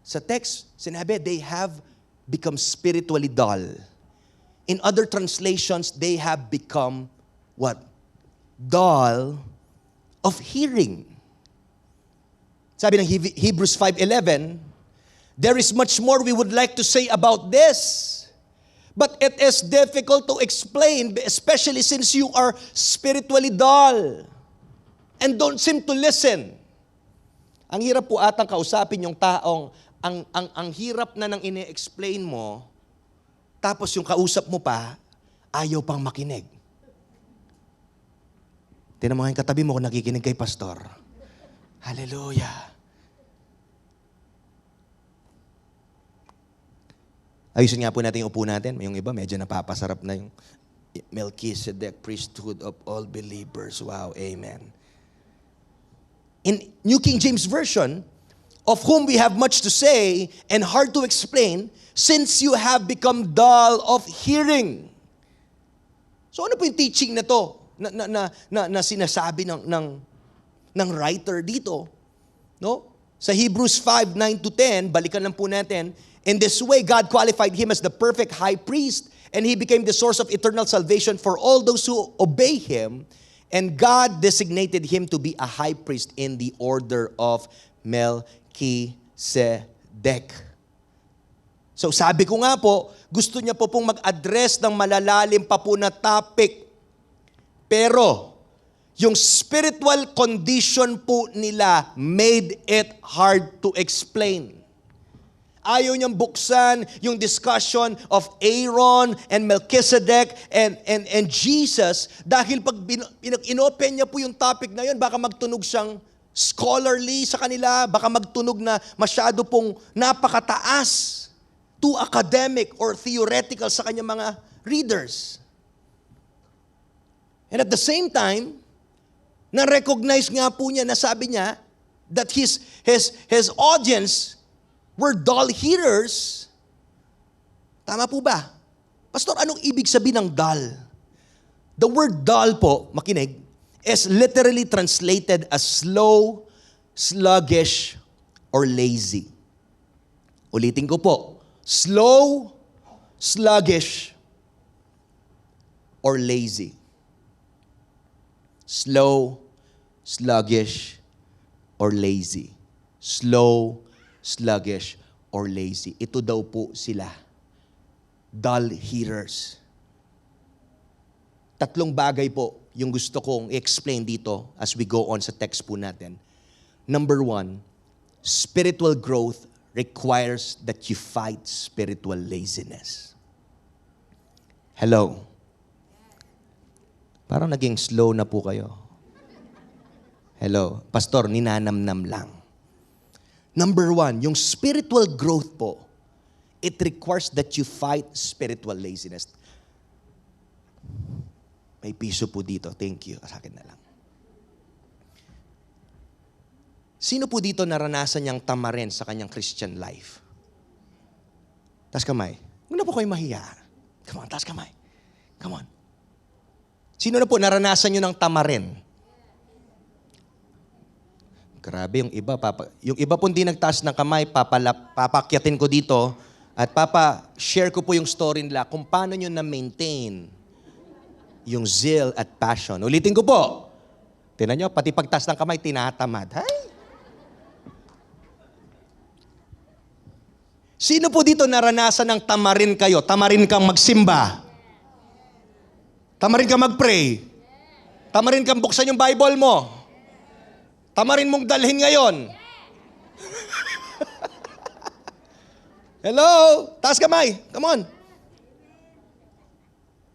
Sa text, sinabi, they have become spiritually dull. In other translations, they have become what? Dull of hearing. Sabi ng Hebrews 5:11, there is much more we would like to say about this, but it is difficult to explain, especially since you are spiritually dull and don't seem to listen. Ang hirap po atang kausapin yung taong ang hirap na nang ine-explain mo, tapos yung kausap mo pa, ayaw pang makinig. Tingnan mo nga yung katabi mo kung nakikinig kay pastor. Hallelujah. Ayusin nga po natin yung upo natin. Yung iba, medyo napapasarap na yung Melchizedek, priesthood of all believers. Wow, amen. In New King James Version, of whom we have much to say and hard to explain, since you have become dull of hearing. So So ano po yung teaching na to na sinasabi ng writer dito? No? Sa Hebrews 5:9-10, balikan lang po natin, in this way, God qualified him as the perfect high priest, and he became the source of eternal salvation for all those who obey him. And God designated him to be a high priest in the order of Melchizedek. So sabi ko nga po, gusto niya po pong mag-address ng malalalim pa po na topic. Pero, yung spiritual condition po nila made it hard to explain. Ayaw niyang buksan yung discussion of Aaron and Melchizedek and Jesus dahil pag inopen niya po yung topic na yun, baka magtunog siyang scholarly sa kanila, baka magtunog na masyado pong napakataas, too academic or theoretical sa kanyang mga readers. And at the same time, na-recognize nga po niya, nasabi niya, that his audience were dull hearers. Tama po ba? Pastor, anong ibig sabihin ng dull? The word dull po, makinig, is literally translated as slow, sluggish, or lazy. Ulitin ko po. Slow, sluggish, or lazy. Slow, sluggish, or lazy. Slow, sluggish, or lazy. Ito daw po sila. Dull hearers. Tatlong bagay po yung gusto kong i-explain dito as we go on sa text po natin. Number 1, spiritual growth requires that you fight spiritual laziness. Hello? Parang naging slow na po kayo. Hello? Pastor, ninanamnam lang. Number 1, yung spiritual growth po, it requires that you fight spiritual laziness. May piso po dito. Thank you. Sa akin na lang. Sino po dito naranasan niyang tamarin sa kanyang Christian life? Taas kamay. Huwag na po kayo mahiya. Come on, taas kamay. Come on. Sino na po naranasan niyo ng tamarin? Grabe, yung iba po hindi nagtaas ng kamay, papakyatin ko dito at share ko po yung story nila kung paano nyo na-maintain yung zeal at passion. Ulitin ko po. Tingnan nyo, pati pagtaas ng kamay, tinatamad. Hay! Sino po dito naranasan ng tamarin kayo? Tamarin kang magsimba. Tamarin kang mag-pray. Tamarin kang buksan yung Bible mo. Tamarin mong dalhin ngayon. Hello? Taas kamay. Come on.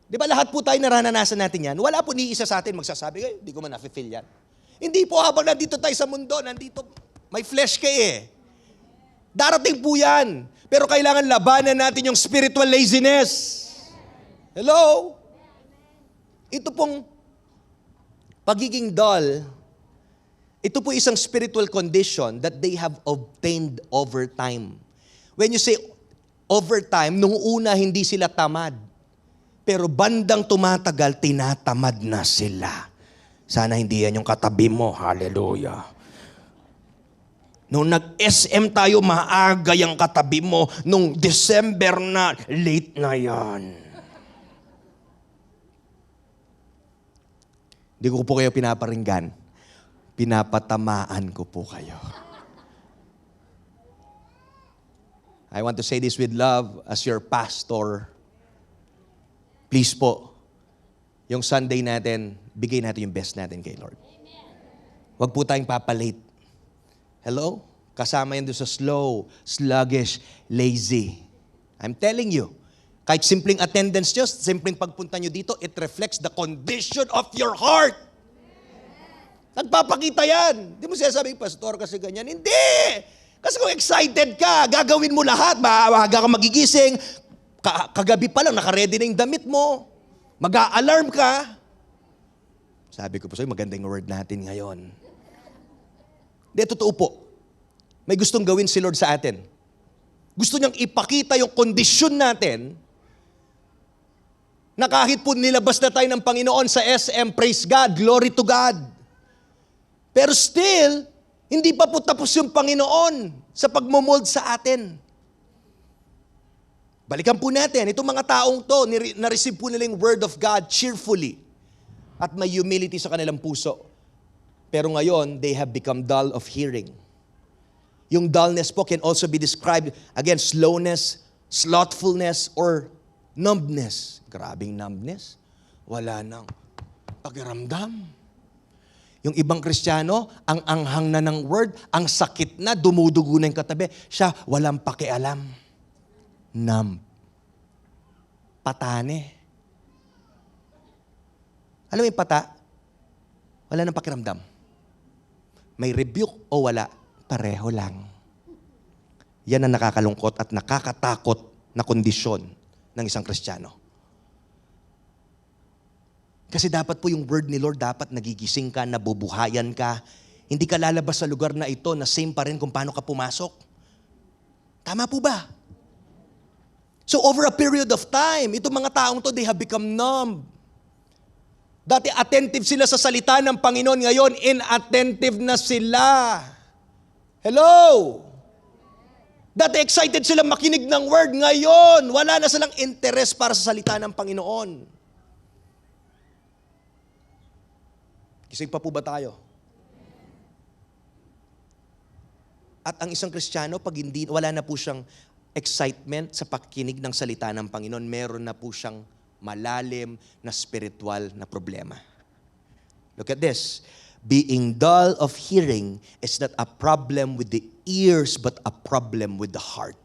Di ba lahat po tayo naranasan natin yan? Wala po ni isa sa atin magsasabi, di ko man nafe-feel yan. Hindi po habang nandito tayo sa mundo, nandito, may flesh kayo eh. Darating po yan. Pero kailangan labanan natin yung spiritual laziness. Hello? Ito pong pagiging dull, ito po isang spiritual condition that they have obtained over time. When you say over time, nung una hindi sila tamad. Pero bandang tumatagal, tinatamad na sila. Sana hindi yan yung katabi mo. Hallelujah. Nung nag-SM tayo, maaga yung katabi mo. Nung December na, late na yan. Hindi ko po kayo pinaparinggan. Pinapatamaan ko po kayo. I want to say this with love as your pastor. Please po, yung Sunday natin, bigay natin yung best natin kay Lord. Huwag po tayong papalate. Hello? Kasama yan doon sa slow, sluggish, lazy. I'm telling you, kahit simpleng attendance nyo, simpleng pagpunta nyo dito, it reflects the condition of your heart. Nagpapakita yan. Hindi mo sinasabi, pastor, kasi ganyan. Hindi! Kasi kung excited ka, gagawin mo lahat. Maaga ka magigising, kagabi pa lang, nakaredy na yung damit mo. Mag-a-alarm ka. Sabi ko po sa'yo, maganda yung word natin ngayon. Hindi, totoo po. May gustong gawin si Lord sa atin. Gusto niyang ipakita yung kondisyon natin Na kahit po nilabas na tayo ng Panginoon sa SM, praise God, glory to God. Pero still, hindi pa po tapos yung Panginoon sa pagmomold sa atin. Balikan po natin, itong mga taong to, na-receive po nila yung Word of God cheerfully at may humility sa kanilang puso. Pero ngayon, they have become dull of hearing. Yung dullness po can also be described, again, slowness, slothfulness, or numbness. Grabing numbness. Wala nang pakiramdam. Yung ibang Kristiyano, ang anghang na ng word, ang sakit na, dumudugo na yung katabi. Siya, walang pakialam. Numb. Patane. Alam mo yung pata? Wala nang pakiramdam. May rebuke o wala, pareho lang. Yan ang nakakalungkot at nakakatakot na kondisyon ng isang Kristiyano. Kasi dapat po yung word ni Lord, dapat nagigising ka, nabubuhayan ka. Hindi ka lalabas sa lugar na ito na same pa rin kung paano ka pumasok. Tama po ba? So over a period of time, itong mga taong to, they have become numb. Dati attentive sila sa salita ng Panginoon, ngayon inattentive na sila. Hello? Dati excited sila makinig ng word, ngayon wala na silang interest para sa salita ng Panginoon. Gising pa po ba tayo? At ang isang Kristiyano, pag hindi, wala na po siyang excitement sa pakikinig ng salita ng Panginoon, meron na po siyang malalim na spiritual na problema. Look at this. Being dull of hearing is not a problem with the ears, but a problem with the heart.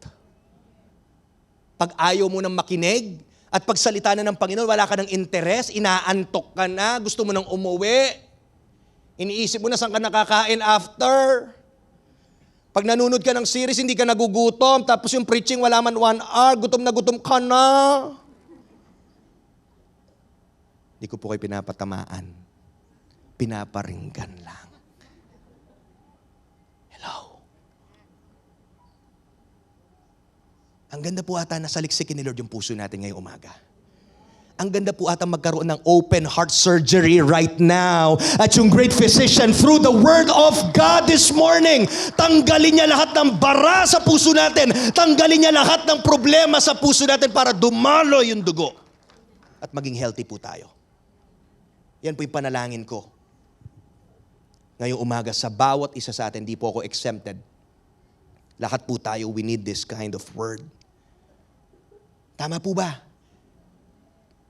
Pag ayaw mo nang makinig, at pag salita na ng Panginoon, wala ka ng interes, inaantok ka na, gusto mo nang umuwi, iniisip mo na saan ka nakakain after. Pag nanunod ka ng series, hindi ka nagugutom. Tapos yung preaching, wala man 1 hour. Gutom na gutom ka na. Hindi ko po kayo pinapatamaan. Pinaparinggan lang. Hello? Ang ganda po ata na saliksikin ni Lord yung puso natin ngayong umaga. Ang ganda po ata magkaroon ng open heart surgery right now. At yung great physician, through the word of God this morning, tanggalin niya lahat ng bara sa puso natin. Tanggalin niya lahat ng problema sa puso natin para dumalo yung dugo. At maging healthy po tayo. Yan po yung panalangin ko. Ngayong umaga, sa bawat isa sa atin, di po ako exempted. Lahat po tayo, we need this kind of word. Tama po ba?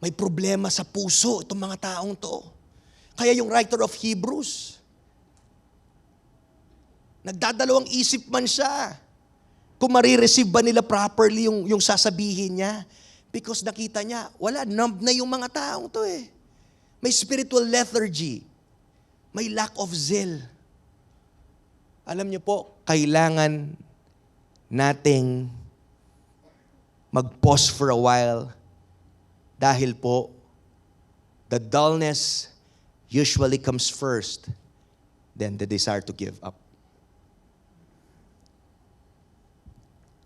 May problema sa puso itong mga taong to. Kaya yung writer of Hebrews, nagdadalawang isip man siya kung marireceive ba nila properly yung sasabihin niya. Because nakita niya, wala, numb na yung mga taong to eh. May spiritual lethargy. May lack of zeal. Alam niyo po, kailangan nating mag-pause for a while. Dahil po, the dullness usually comes first, then the desire to give up.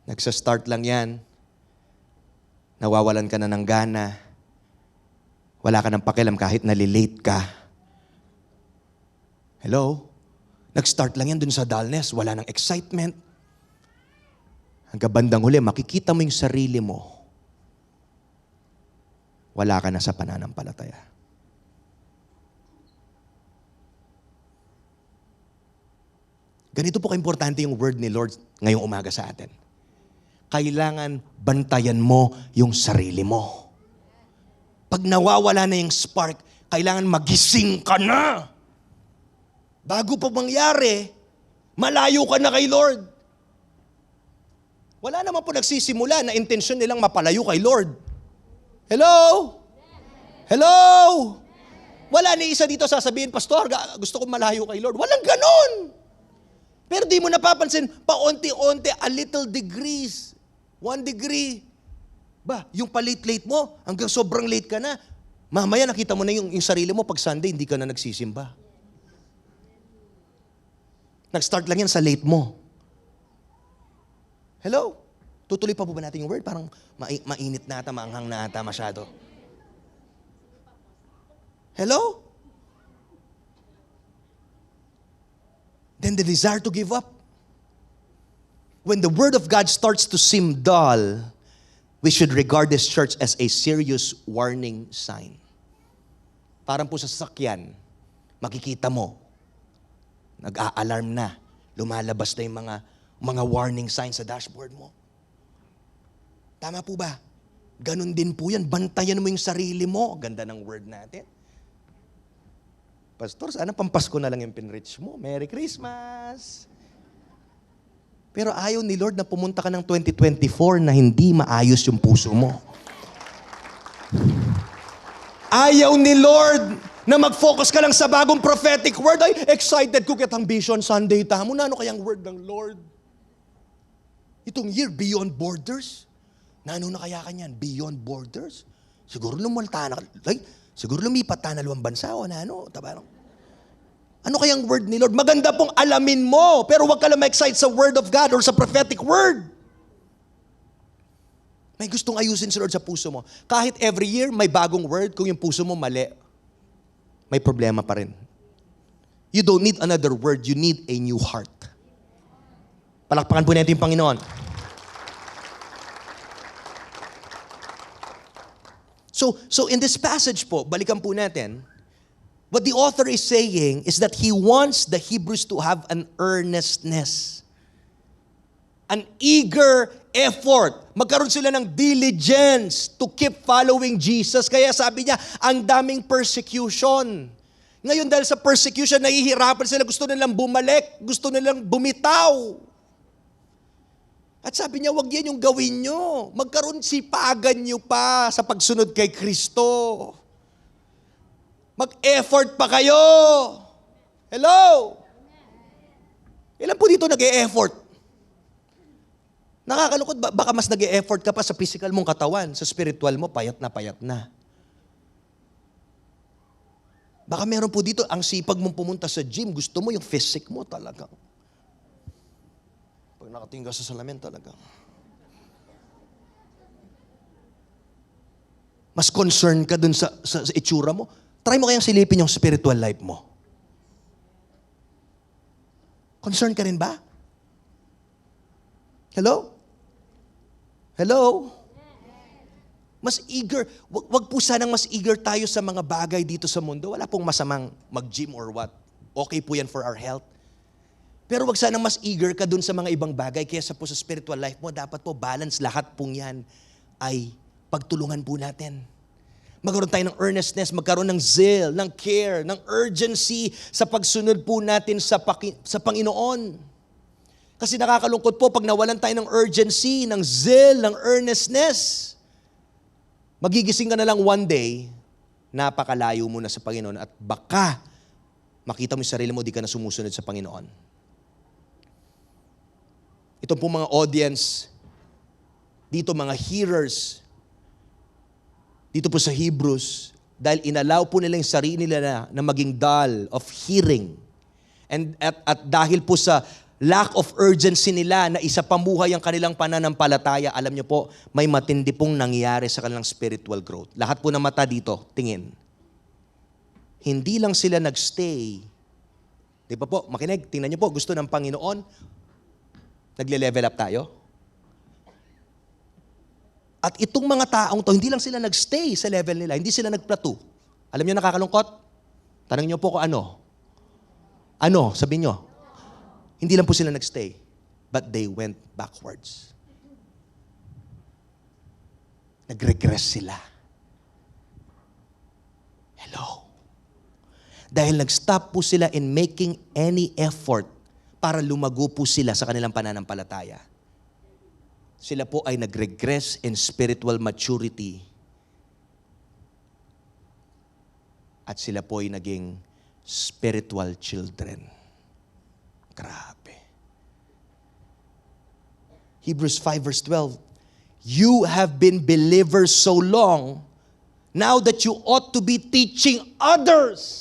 Nagsa-start lang yan, nawawalan ka na ng gana, wala ka ng pakialam kahit nalilate ka. Hello? Nag-start lang yan dun sa dullness, wala ng excitement. Hanggang bandang huli, makikita mo yung sarili mo, wala ka na sa pananampalataya. Ganito po kaimportante yung word ni Lord ngayong umaga sa atin. Kailangan bantayan mo yung sarili mo. Pag nawawala na yung spark, kailangan magising ka na. Bago pa mangyari, malayo ka na kay Lord. Wala naman po nagsisimula na intensyon nilang mapalayo kay Lord. Hello? Hello? Wala ni isa dito sasabihin, Pastor, gusto kong malayo kay Lord. Walang ganon. Pero di mo napapansin, paunti-unti, a little degrees. 1 degree. Ba, yung pa-late-late mo, hanggang sobrang late ka na, mamaya nakita mo na yung sarili mo, pag Sunday, hindi ka na nagsisimba. Nag-start lang yan sa late mo. Hello? Tutuloy pa po ba natin yung word? Parang mainit na ata, maanghang na ata masyado. Hello? Then the desire to give up. When the Word of God starts to seem dull, we should regard this church as a serious warning sign. Parang po sa sasakyan, makikita mo, nag-a-alarm na, lumalabas na yung mga warning signs sa dashboard mo. Tama po ba? Ganon din po yan. Bantayan mo yung sarili mo. Ganda ng word natin. Pastor, sana pampasko na lang yung pinrich mo. Merry Christmas! Pero ayaw ni Lord na pumunta ka ng 2024 na hindi maayos yung puso mo. Ayaw ni Lord na mag-focus ka lang sa bagong prophetic word. Ay, excited ko kitang Vision Sunday. Tamo na ano kayang word ng Lord? Itong year, beyond borders. Na ano na kaya kanyan? Beyond borders? Siguro lumalta na. Like, siguro lumipat na dalawang bansa o na ano. Tabarang. Ano kayang word ni Lord? Maganda pong alamin mo, pero huwag ka lang ma-excite sa word of God or sa prophetic word. May gustong ayusin si Lord sa puso mo. Kahit every year may bagong word, kung yung puso mo mali, may problema pa rin. You don't need another word, you need a new heart. Palakpakan po natin yung Panginoon. So in this passage po, balikan po natin, what the author is saying is that he wants the Hebrews to have an earnestness. An eager effort. Magkaroon sila ng diligence to keep following Jesus. Kaya sabi niya, ang daming persecution. Ngayon dahil sa persecution, nahihirapan sila. Gusto nilang bumalik. Gusto nilang bumitaw. At sabi niya, wag yan yung gawin nyo. Magkaroon sipagan nyo pa sa pagsunod kay Kristo. Mag-effort pa kayo. Hello? Ilan po dito nag-e-effort? Nakakalungkot, baka mas nag-e-effort ka pa sa physical mong katawan, sa spiritual mo, payat na payat na. Baka meron po dito, ang sipag mong pumunta sa gym, gusto mo yung physique mo talaga. Pag nakatingga sa salamin talaga. Mas concerned ka dun sa itsura mo. Try mo kayang silipin yung spiritual life mo. Concerned ka rin ba? Hello? Hello? Mas eager, wag po sanang mas eager tayo sa mga bagay dito sa mundo. Wala pong masamang mag-gym or what. Okay po yan for our health. Pero wag sanang mas eager ka dun sa mga ibang bagay. Kaya po sa spiritual life mo, dapat po balance lahat pong yan ay pagtulungan po natin. Magkaroon tayo ng earnestness, magkaroon ng zeal, ng care, ng urgency sa pagsunod po natin sa Panginoon. Kasi nakakalungkot po pag nawalan tayo ng urgency, ng zeal, ng earnestness. Magigising ka na lang one day, napakalayo mo na sa Panginoon at baka makita mo yung sarili mo, di ka na sumusunod sa Panginoon. Ito po mga audience, dito mga hearers, dito po sa Hebrews, dahil inalaw po nila yung sarili nila na maging dull of hearing. And at dahil po sa lack of urgency nila na isa pamuhay ang kanilang pananampalataya, alam niyo po, may matindi pong nangyayari sa kanilang spiritual growth. Lahat po ng mata dito, tingin. Hindi lang sila nagstay. Di ba po, makinig, tingnan niyo po, gusto ng Panginoon, nagle-level up tayo. At itong mga taong to, hindi lang sila nagstay sa level nila, hindi sila nagplateau. Alam niyo nakakalungkot? Tanong niyo po kung ano. Ano? Sabihin niyo. Hindi lang po sila nagstay, but they went backwards. Nag-regress sila. Hello? Dahil nag-stop po sila in making any effort para lumago po sila sa kanilang pananampalataya. Sila po ay nag-regress in spiritual maturity. At sila po ay naging spiritual children. Grabe. Hebrews 5 verse 12. You have been believers so long, now that you ought to be teaching others.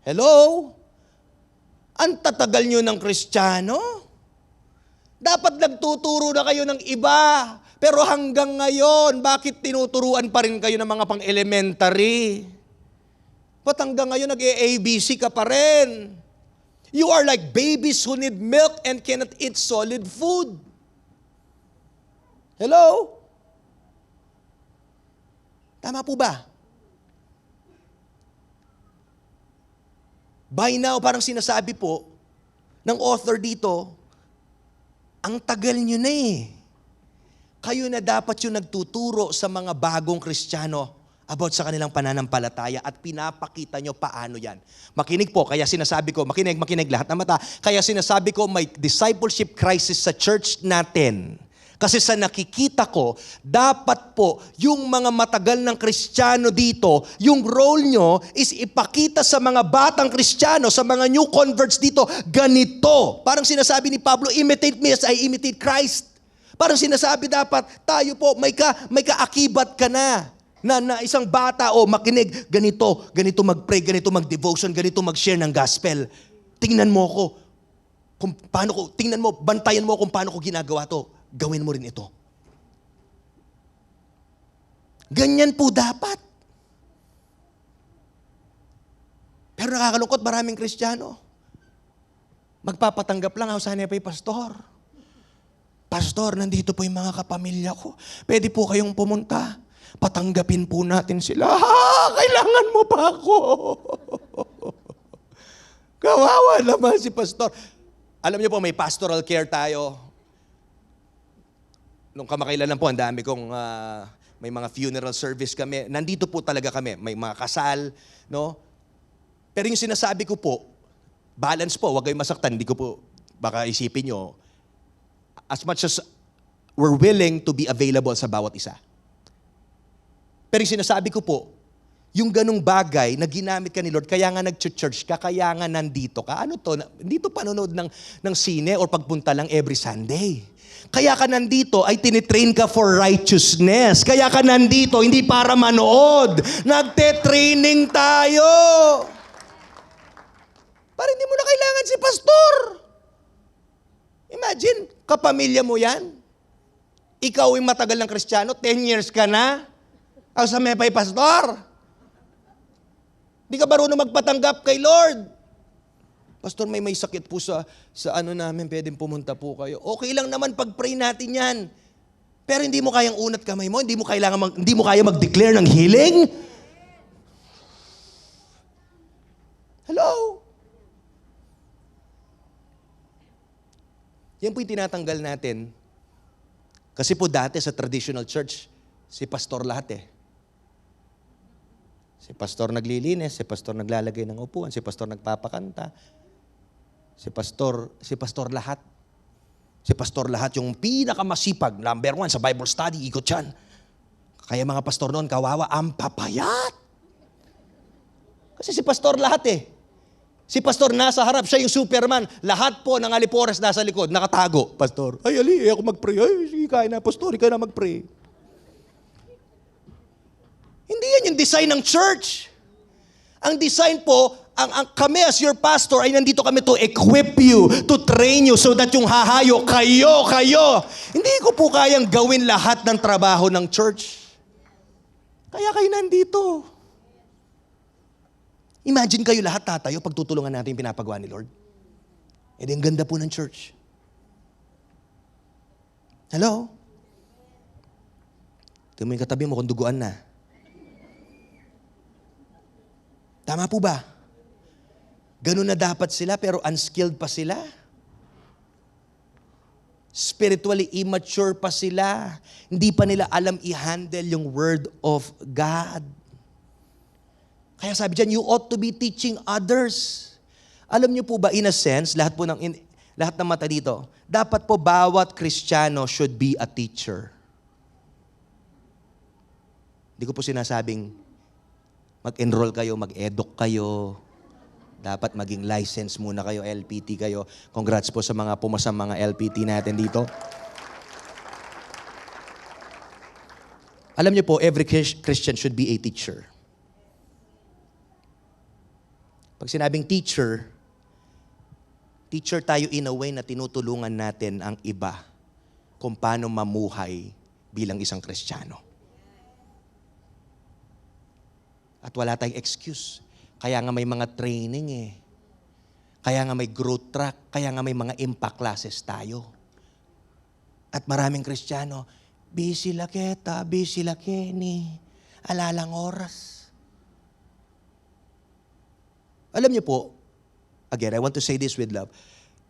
Hello? Ang tatagal nyo ng Kristiyano? Dapat nagtuturo na kayo ng iba. Pero hanggang ngayon, bakit tinuturuan pa rin kayo ng mga pang-elementary? Ba't hanggang ngayon nag-ABC ka pa rin? You are like babies who need milk and cannot eat solid food. Hello? Tama po ba? By now, parang sinasabi po ng author dito, ang tagal nyo na eh. Kayo na dapat yung nagtuturo sa mga bagong Kristiyano about sa kanilang pananampalataya at pinapakita nyo paano yan. Makinig po, kaya sinasabi ko, makinig lahat ng mata, kaya sinasabi ko may discipleship crisis sa church natin. Kasi sa nakikita ko, dapat po yung mga matagal ng Kristiyano dito, yung role nyo is ipakita sa mga batang Kristiyano, sa mga new converts dito, ganito. Parang sinasabi ni Pablo, imitate me as I imitate Christ. Parang sinasabi dapat, tayo po, may kaakibat ka na isang bata, makinig, ganito mag-pray, ganito mag-devotion, ganito mag-share ng gospel. Tingnan mo ko, bantayan mo kung paano ko ginagawa to. Gawin mo rin ito. Ganyan po dapat. Pero nakakalungkot, maraming Kristiyano. Magpapatanggap lang, sana pa yung pastor. Pastor, nandito po yung mga kapamilya ko. Pwede po kayong pumunta. Patanggapin po natin sila. Kailangan mo pa ako. Kawawa naman si pastor. Alam niyo po, may pastoral care tayo. Nung kamakailan lang po, ang dami kong may mga funeral service kami. Nandito po talaga kami. May mga kasal, no? Pero yung sinasabi ko po, balance po, huwag kayong masaktan. Hindi ko po, baka isipin nyo, as much as we're willing to be available sa bawat isa. Pero yung sinasabi ko po, yung ganong bagay na ginamit ka ni Lord, kaya nga nag-church ka, kaya nga nandito ka. Ano to? Hindi to panonood ng sine or pagpunta lang every Sunday. Kaya ka nandito ay tinitrain ka for righteousness. Kaya ka nandito, hindi para manood. Nagte-training tayo. Para hindi mo na kailangan si pastor. Imagine, kapamilya mo yan. Ikaw yung matagal ng Kristiyano, 10 years ka na. Ang sa may pastor. Hindi ka marunong magpatanggap kay Lord. Pastor, may sakit po sa ano namin, pwedeng pumunta po kayo. Okay lang naman pag-pray natin yan. Pero hindi mo kayang unat kamay mo, hindi mo kaya mag-declare ng healing. Hello? Yan po yung tinatanggal natin. Kasi po dati sa traditional church, si pastor lahat eh. Si pastor naglilinis, si pastor naglalagay ng upuan, si pastor nagpapakanta. Si pastor lahat. Si pastor lahat yung pinakamasipag, number 1 sa Bible study, ikot yan. Kaya mga pastor noon, kawawa, ang papayat. Kasi si pastor lahat eh. Si pastor nasa harap, siya yung Superman. Lahat po ng alipores nasa likod, nakatago. Pastor, ako mag-pray. Sige, kaya na, pastor, ikaw na mag-pray. Hindi yan yung design ng church. Ang design po, kami as your pastor ay nandito kami to equip you, to train you so that yung hahayo, kayo. Hindi ko po kayang gawin lahat ng trabaho ng church. Kaya kayo nandito. Imagine kayo lahat tatayo pagtutulungan natin yung pinapagawa ni Lord. E di ang ganda po ng church. Hello? Tingnan mo yung katabi mo kung duguan na. Tama po ba? Ganun na dapat sila pero unskilled pa sila. Spiritually immature pa sila. Hindi pa nila alam i-handle yung word of God. Kaya sabi dyan, you ought to be teaching others. Alam niyo po ba, in a sense, lahat ng mata dito, dapat po bawat Kristiyano should be a teacher. Hindi ko po sinasabing mag-enroll kayo, mag-eduk kayo. Dapat maging license muna kayo, LPT kayo. Congrats po sa mga pumasang mga LPT natin dito. Alam niyo po, every Christian should be a teacher. Pag sinabing teacher tayo in a way na tinutulungan natin ang iba kung paano mamuhay bilang isang Kristiyano. At wala tayong excuse. Kaya nga may mga training eh. Kaya nga may growth track. Kaya nga may mga impact classes tayo. At maraming Kristiyano, busy la kita, busy la Kenny, alalang oras. Alam niyo po, again, I want to say this with love,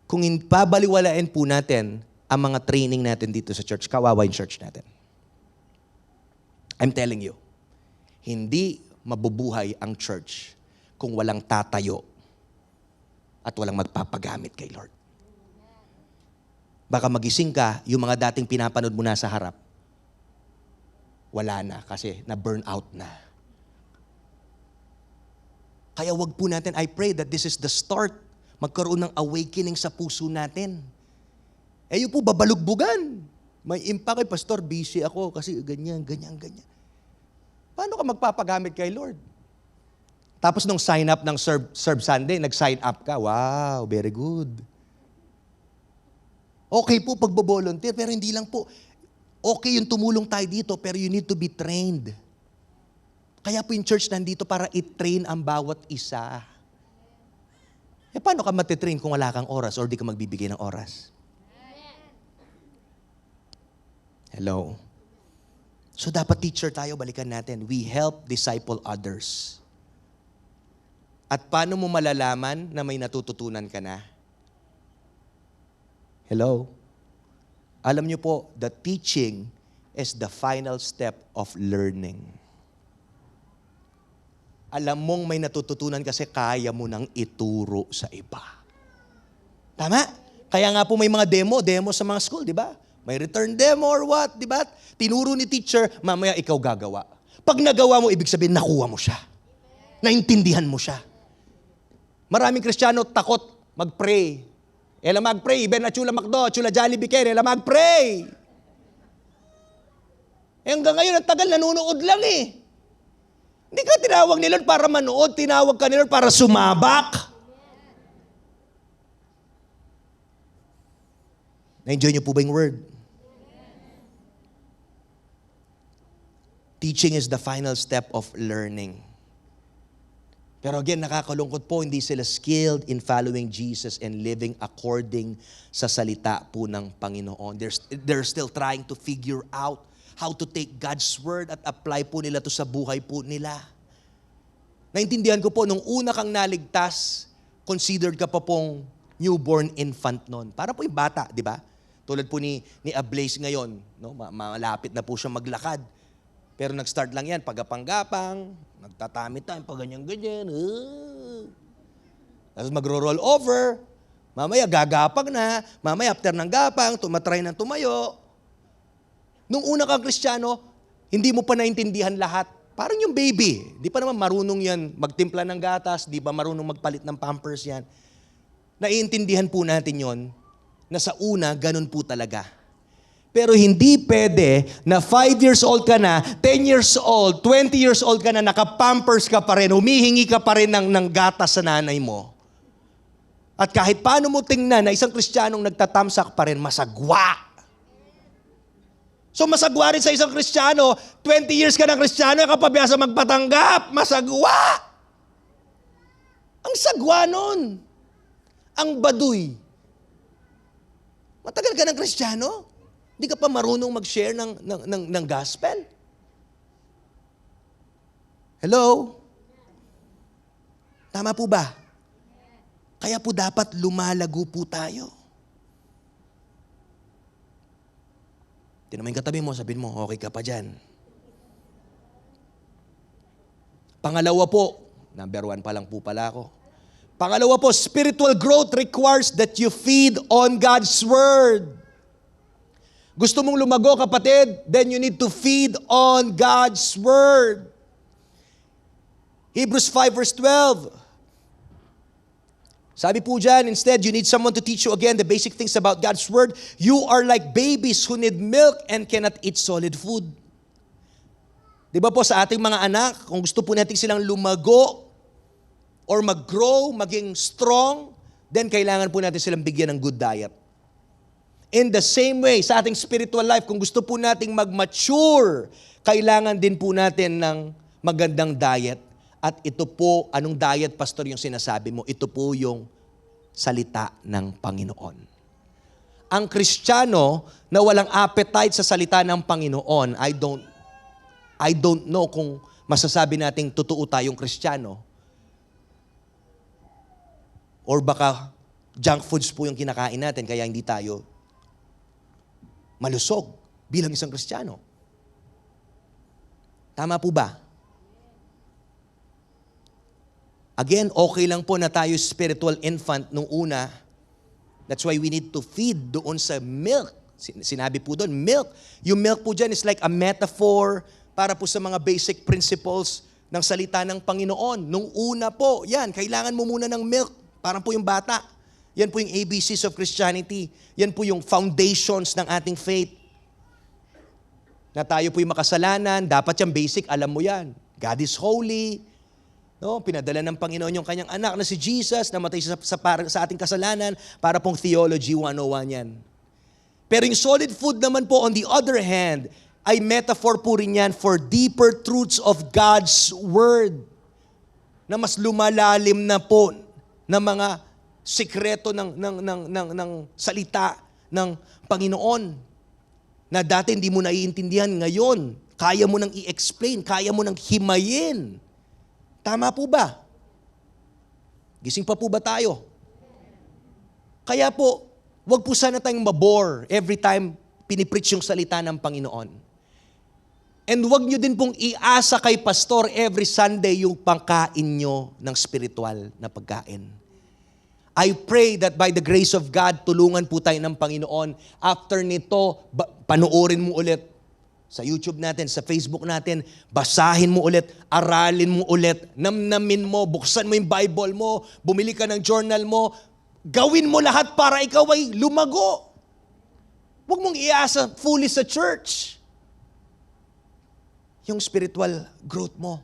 kung pabaliwalain po natin ang mga training natin dito sa church, kawawa yung church natin. I'm telling you, hindi mabubuhay ang church kung walang tatayo at walang magpapagamit kay Lord. Baka magising ka, yung mga dating pinapanood mo na sa harap, wala na kasi na-burn out na. Kaya wag po natin, I pray that this is the start, magkaroon ng awakening sa puso natin. Eh yung po, babalugbugan. May impact, Pastor, busy ako kasi ganyan. Paano ka magpapagamit kay Lord? Tapos nung sign up ng Serve Sunday, nag-sign up ka. Wow, very good. Okay po pagbo-volunteer, pero hindi lang po. Okay yung tumulong tayo dito, pero you need to be trained. Kaya po yung church nandito para i-train ang bawat isa. Eh paano ka matitrain kung wala kang oras or di ka magbibigay ng oras? Hello? So dapat teacher tayo, balikan natin. We help disciple others. At paano mo malalaman na may natututunan ka na? Hello? Alam niyo po, the teaching is the final step of learning. Alam mong may natututunan kasi kaya mo nang ituro sa iba. Tama? Kaya nga po may mga demo sa mga school, di ba? May return demo or what, di ba? Tinuro ni teacher, mamaya ikaw gagawa. Pag nagawa mo, ibig sabihin, nakuha mo siya. Naintindihan mo siya. Maraming Kristiyano takot mag-pray. Ela mag-pray, ben na chula makdo, chula Jollibee kere, ela mag-pray. Eh hanggang ngayon, ang tagal, nanunood lang eh. Hindi ka tinawag ni Lord para manood, tinawag ka ni Lord para sumabak. Na-enjoy niyo po ba yung word? Teaching is the final step of learning. Pero again, nakakalungkot po, hindi sila skilled in following Jesus and living according sa salita po ng Panginoon. They're still trying to figure out how to take God's word at apply po nila to sa buhay po nila. Naintindihan ko po, nung una kang naligtas, considered ka pa pong newborn infant nun. Para po yung bata, di ba? Tulad po ni Ablaze ngayon, no? Malapit na po siya maglakad. Pero nag-start lang yan, pagapang-gapang, nagtatami-tami, pag-ganyan-ganyan. Tapos magro-roll over, mamaya gagapag na, mamaya after ng gapang, tumatry ng tumayo. Nung una kang Kristiyano, hindi mo pa naintindihan lahat. Parang yung baby, di pa naman marunong yan magtimpla ng gatas, di pa marunong magpalit ng pampers yan. Naiintindihan po natin yon na sa una, ganun po talaga. Pero hindi pwede na 5 years old ka na, 10 years old, 20 years old ka na, nakapampers ka pa rin, humihingi ka pa rin ng gatas sa nanay mo. At kahit paano mo tingnan na isang Kristiyanong nagtatamsak pa rin, masagwa. So masagwa rin sa isang Kristiyano, 20 years ka na Kristiyano, kapabiyasa magpatanggap, masagwa. Ang sagwa nun. Ang baduy. Matagal ka ng Kristiyano? Hindi ka pa marunong mag-share ng gospel? Hello? Tama po ba? Kaya po dapat lumalago po tayo. Tinamay katabi mo, sabihin mo, okay ka pa dyan. Pangalawa po, number 1 pa lang po pala ako. Pangalawa po, spiritual growth requires that you feed on God's Word. Gusto mong lumago, kapatid, then you need to feed on God's Word. Hebrews 5 verse 12. Sabi po dyan, instead, you need someone to teach you again the basic things about God's Word. You are like babies who need milk and cannot eat solid food. Di ba po sa ating mga anak, kung gusto po natin silang lumago or mag-grow, maging strong, then kailangan po natin silang bigyan ng good diet. In the same way, sa ating spiritual life, kung gusto po nating mag-mature, kailangan din po natin ng magandang diet At ito po, anong diet, Pastor, yung sinasabi mo? Ito po yung salita ng Panginoon. Ang Kristiyano na walang appetite sa salita ng Panginoon, I don't know kung masasabi nating totoo tayong Kristiyano. Or baka junk foods po yung kinakain natin kaya hindi tayo malusog bilang isang Kristiyano. Tama po ba? Again, okay lang po na tayo spiritual infant nung una. That's why we need to feed doon sa milk. Sinabi po doon, milk. Yung milk po dyan is like a metaphor para po sa mga basic principles ng salita ng Panginoon. Nung una po, yan, kailangan mo muna ng milk. Parang po yung bata. Yan po yung ABCs of Christianity. Yan po yung foundations ng ating faith. Na tayo po yung makasalanan, dapat yung basic, alam mo yan. God is holy. No, pinadala ng Panginoon yung kanyang anak na si Jesus, namatay sa ating kasalanan para pong theology 101 yan. Pero yung solid food naman po, on the other hand, ay metaphor po rin yan for deeper truths of God's Word na mas lumalalim na po na mga sikreto ng salita ng Panginoon na dati hindi mo naiintindihan, ngayon kaya mo nang i-explain, kaya mo nang himayin. Tama po ba? Gising pa po ba tayo? Kaya po, wag po sana tayong mabore every time pinipreach yung salita ng Panginoon. And wag nyo din pong iasa kay pastor every Sunday yung pangkain nyo ng spiritual na pagkain. I pray that by the grace of God, tulungan po tayo ng Panginoon. After nito, panoorin mo ulit sa YouTube natin, sa Facebook natin, basahin mo ulit, aralin mo ulit, namnamin mo, buksan mo yung Bible mo, bumili ka ng journal mo, gawin mo lahat para ikaw ay lumago. Huwag mong iasa fully sa church. Yung spiritual growth mo,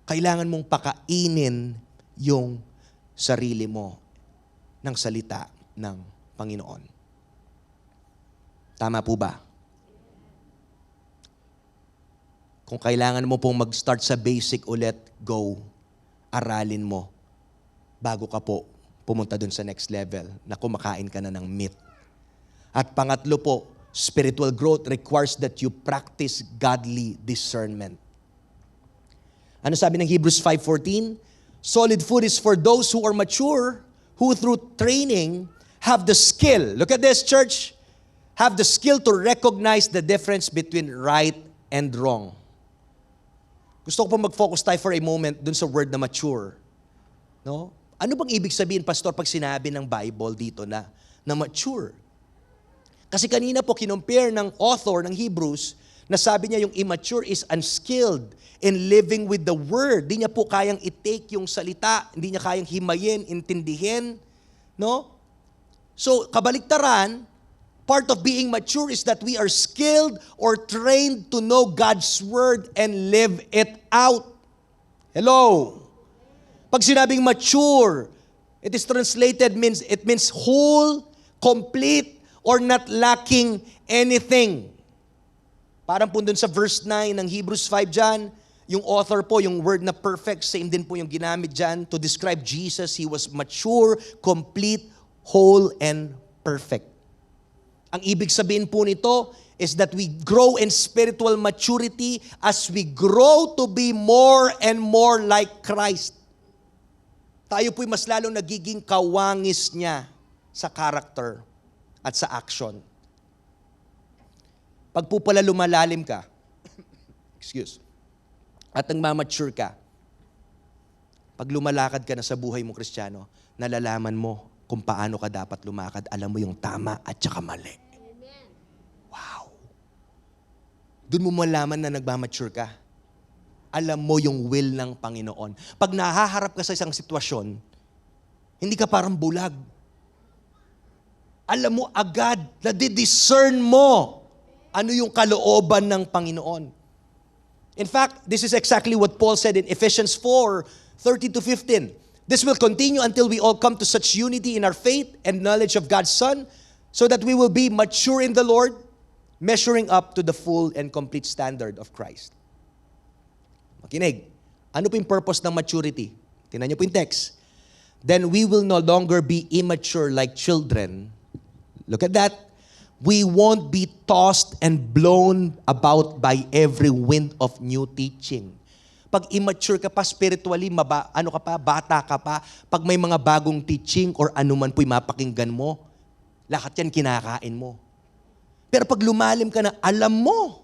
kailangan mong pakainin yung sarili mo ng salita ng Panginoon. Tama po ba? Kung kailangan mo pong mag-start sa basic ulit, go. Aralin mo bago ka po pumunta dun sa next level na kumakain ka na ng meat. At pangatlo po, spiritual growth requires that you practice godly discernment. Ano sabi ng Hebrews 5:14? Solid food is for those who are mature, who through training have the skill. Look at this, church. Have the skill to recognize the difference between right and wrong. Gusto ko po mag-focus tayo for a moment dun sa word na mature. No? Ano bang ibig sabihin, Pastor, pag sinabi ng Bible dito na mature? Kasi kanina po kinompare ng author ng Hebrews na sabi niya yung immature is unskilled in living with the word. Hindi niya po kayang i-take yung salita, hindi niya kayang himayin, intindihin. No? So, kabaliktaran, part of being mature is that we are skilled or trained to know God's word and live it out. Hello? Pag sinabing mature, it is translated it means whole, complete, or not lacking anything. Parang po dun sa verse 9 ng Hebrews 5 dyan, yung author po, yung word na perfect, same din po yung ginamit dyan to describe Jesus. He was mature, complete, whole, and perfect. Ang ibig sabihin po nito is that we grow in spiritual maturity as we grow to be more and more like Christ. Tayo po'y mas lalong nagiging kawangis niya sa character at sa action. Pag po pala lumalalim ka, at nagmamature ka, pag lumalakad ka na sa buhay mo Kristiyano, nalalaman mo kung paano ka dapat lumakad. Alam mo yung tama at saka mali. Amen. Wow. Doon mo malaman na nagmamature ka. Alam mo yung will ng Panginoon. Pag nahaharap ka sa isang sitwasyon, hindi ka parang bulag. Alam mo agad, nadidiscern mo ano yung kalooban ng Panginoon. In fact, this is exactly what Paul said in Ephesians 4:13-15. This will continue until we all come to such unity in our faith and knowledge of God's Son, so that we will be mature in the Lord, measuring up to the full and complete standard of Christ. Makinig, Ano po yung purpose ng maturity? Tingnan niyo po yung text. Then we will no longer be immature like children. Look at that. We won't be tossed and blown about by every wind of new teaching. Pag immature ka pa spiritually, bata ka pa, pag may mga bagong teaching or anuman po'y mapakinggan mo, lahat yan kinakain mo. Pero pag lumalim ka na, alam mo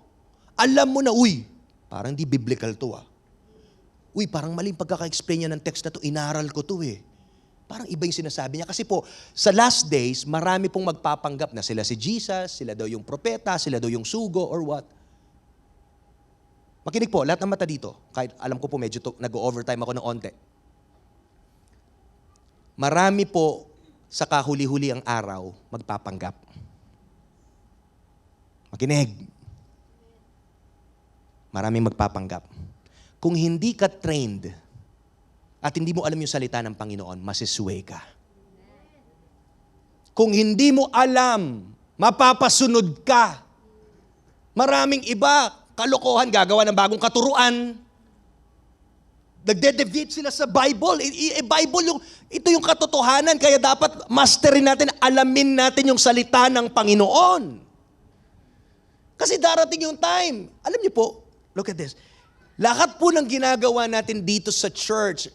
na, uy, parang di biblical to Uy, parang maling pagkaka-explain niya ng text na to, inaral ko to Parang iba yung sinasabi niya. Kasi po, sa last days, marami pong magpapanggap na sila si Jesus, sila daw yung propeta, sila daw yung sugo, or what. Makinig po, lahat ng mata dito. Kahit alam ko po medyo nag-overtime ako ng onte. Marami po sa kahuli-huli ang araw magpapanggap. Makinig. Maraming magpapanggap. Kung hindi ka trained at hindi mo alam yung salita ng Panginoon, masisway ka. Kung hindi mo alam, mapapasunod ka. Maraming iba, kalokohan, gagawa ng bagong katuruan. Nagde-deviate sila sa Bible. Bible, ito yung katotohanan. Kaya dapat masterin natin, alamin natin yung salita ng Panginoon. Kasi darating yung time. Alam niyo po, look at this. Lahat po ng ginagawa natin dito sa church,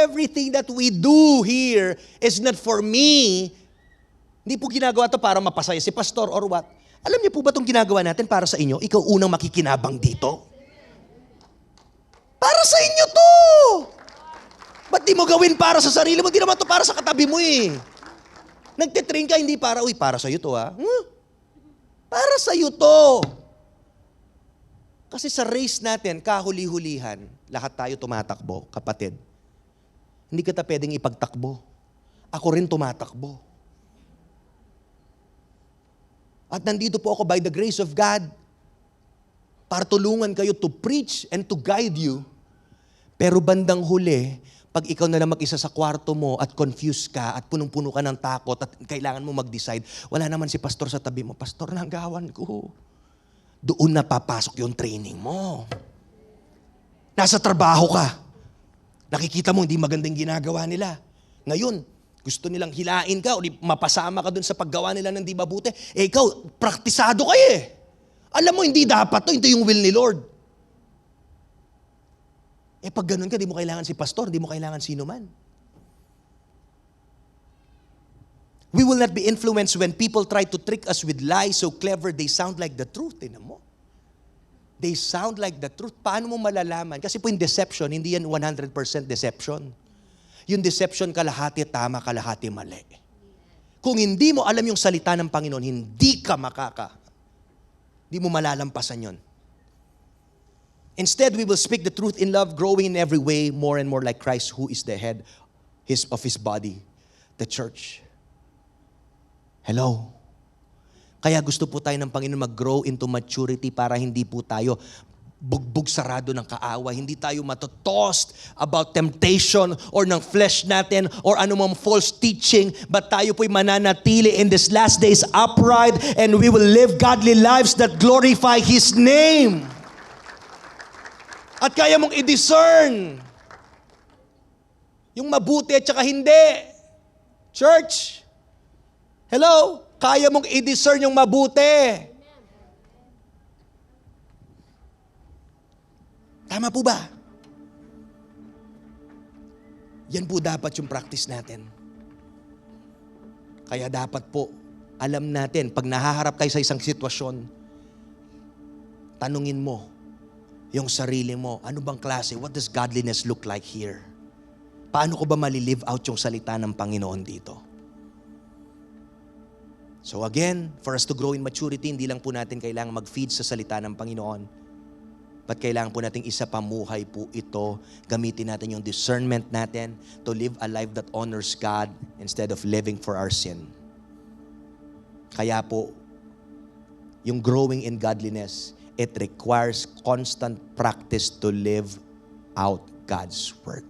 everything that we do here is not for me. Hindi po ginagawa to para mapasaya si pastor or what. Alam niyo po ba itong ginagawa natin para sa inyo? Ikaw unang makikinabang dito? Para sa inyo to! Ba't di mo gawin para sa sarili mo? Di naman to para sa katabi mo Nagtitrain ka, hindi para, para sa iyo to Para sa iyo to. Kasi sa race natin, kahuli-hulihan, lahat tayo tumatakbo, kapatid. Hindi kita pwedeng ipagtakbo. Ako rin tumatakbo. At nandito po ako by the grace of God para tulungan kayo to preach and to guide you. Pero bandang huli, pag ikaw na lang mag-isa sa kwarto mo at confused ka at punong-puno ka ng takot at kailangan mo mag-decide, wala naman si pastor sa tabi mo, pastor, nanggawan ko. Doon na papasok yung training mo. Nasa trabaho ka. Nakikita mo, hindi magandang ginagawa nila. Ngayon, gusto nilang hilain ka o mapasama ka dun sa paggawa nila ng di mabuti. Ikaw, praktisado ka Alam mo, hindi dapat to. Ito yung will ni Lord. Pag ganun ka, di mo kailangan si pastor, di mo kailangan sino man. We will not be influenced when people try to trick us with lies so clever they sound like the truth. Tingnan mo. They sound like the truth. Paano mo malalaman? Kasi po yung deception, hindi yan 100% deception. Yung deception, kalahati tama, kalahati mali. Kung hindi mo alam yung salita ng Panginoon, hindi mo malalampasan yon. Instead, we will speak the truth in love, growing in every way more and more like Christ, who is the head of His body, the church. Hello? Kaya gusto po tayo ng Panginoon mag-grow into maturity para hindi po tayo bugbog sarado ng kaaway. Hindi tayo matotossed about temptation or ng flesh natin or anumang false teaching, but tayo po'y mananatili in this last days upright and we will live godly lives that glorify His name. At kaya mong i-discern yung mabuti at saka hindi. Church, hello? Kaya mong i-discern yung mabuti. Tama po ba? Yan po dapat yung practice natin. Kaya dapat po, alam natin, pag nahaharap tayo sa isang sitwasyon, tanungin mo yung sarili mo, ano bang klase? What does godliness look like here? Paano ko ba malilive out yung salita ng Panginoon dito? So again, for us to grow in maturity, hindi lang po natin kailangan mag-feed sa salita ng Panginoon. But kailangan po natin isa pamuhay po ito. Gamitin natin yung discernment natin to live a life that honors God instead of living for our sin. Kaya po, yung growing in godliness, it requires constant practice to live out God's Word.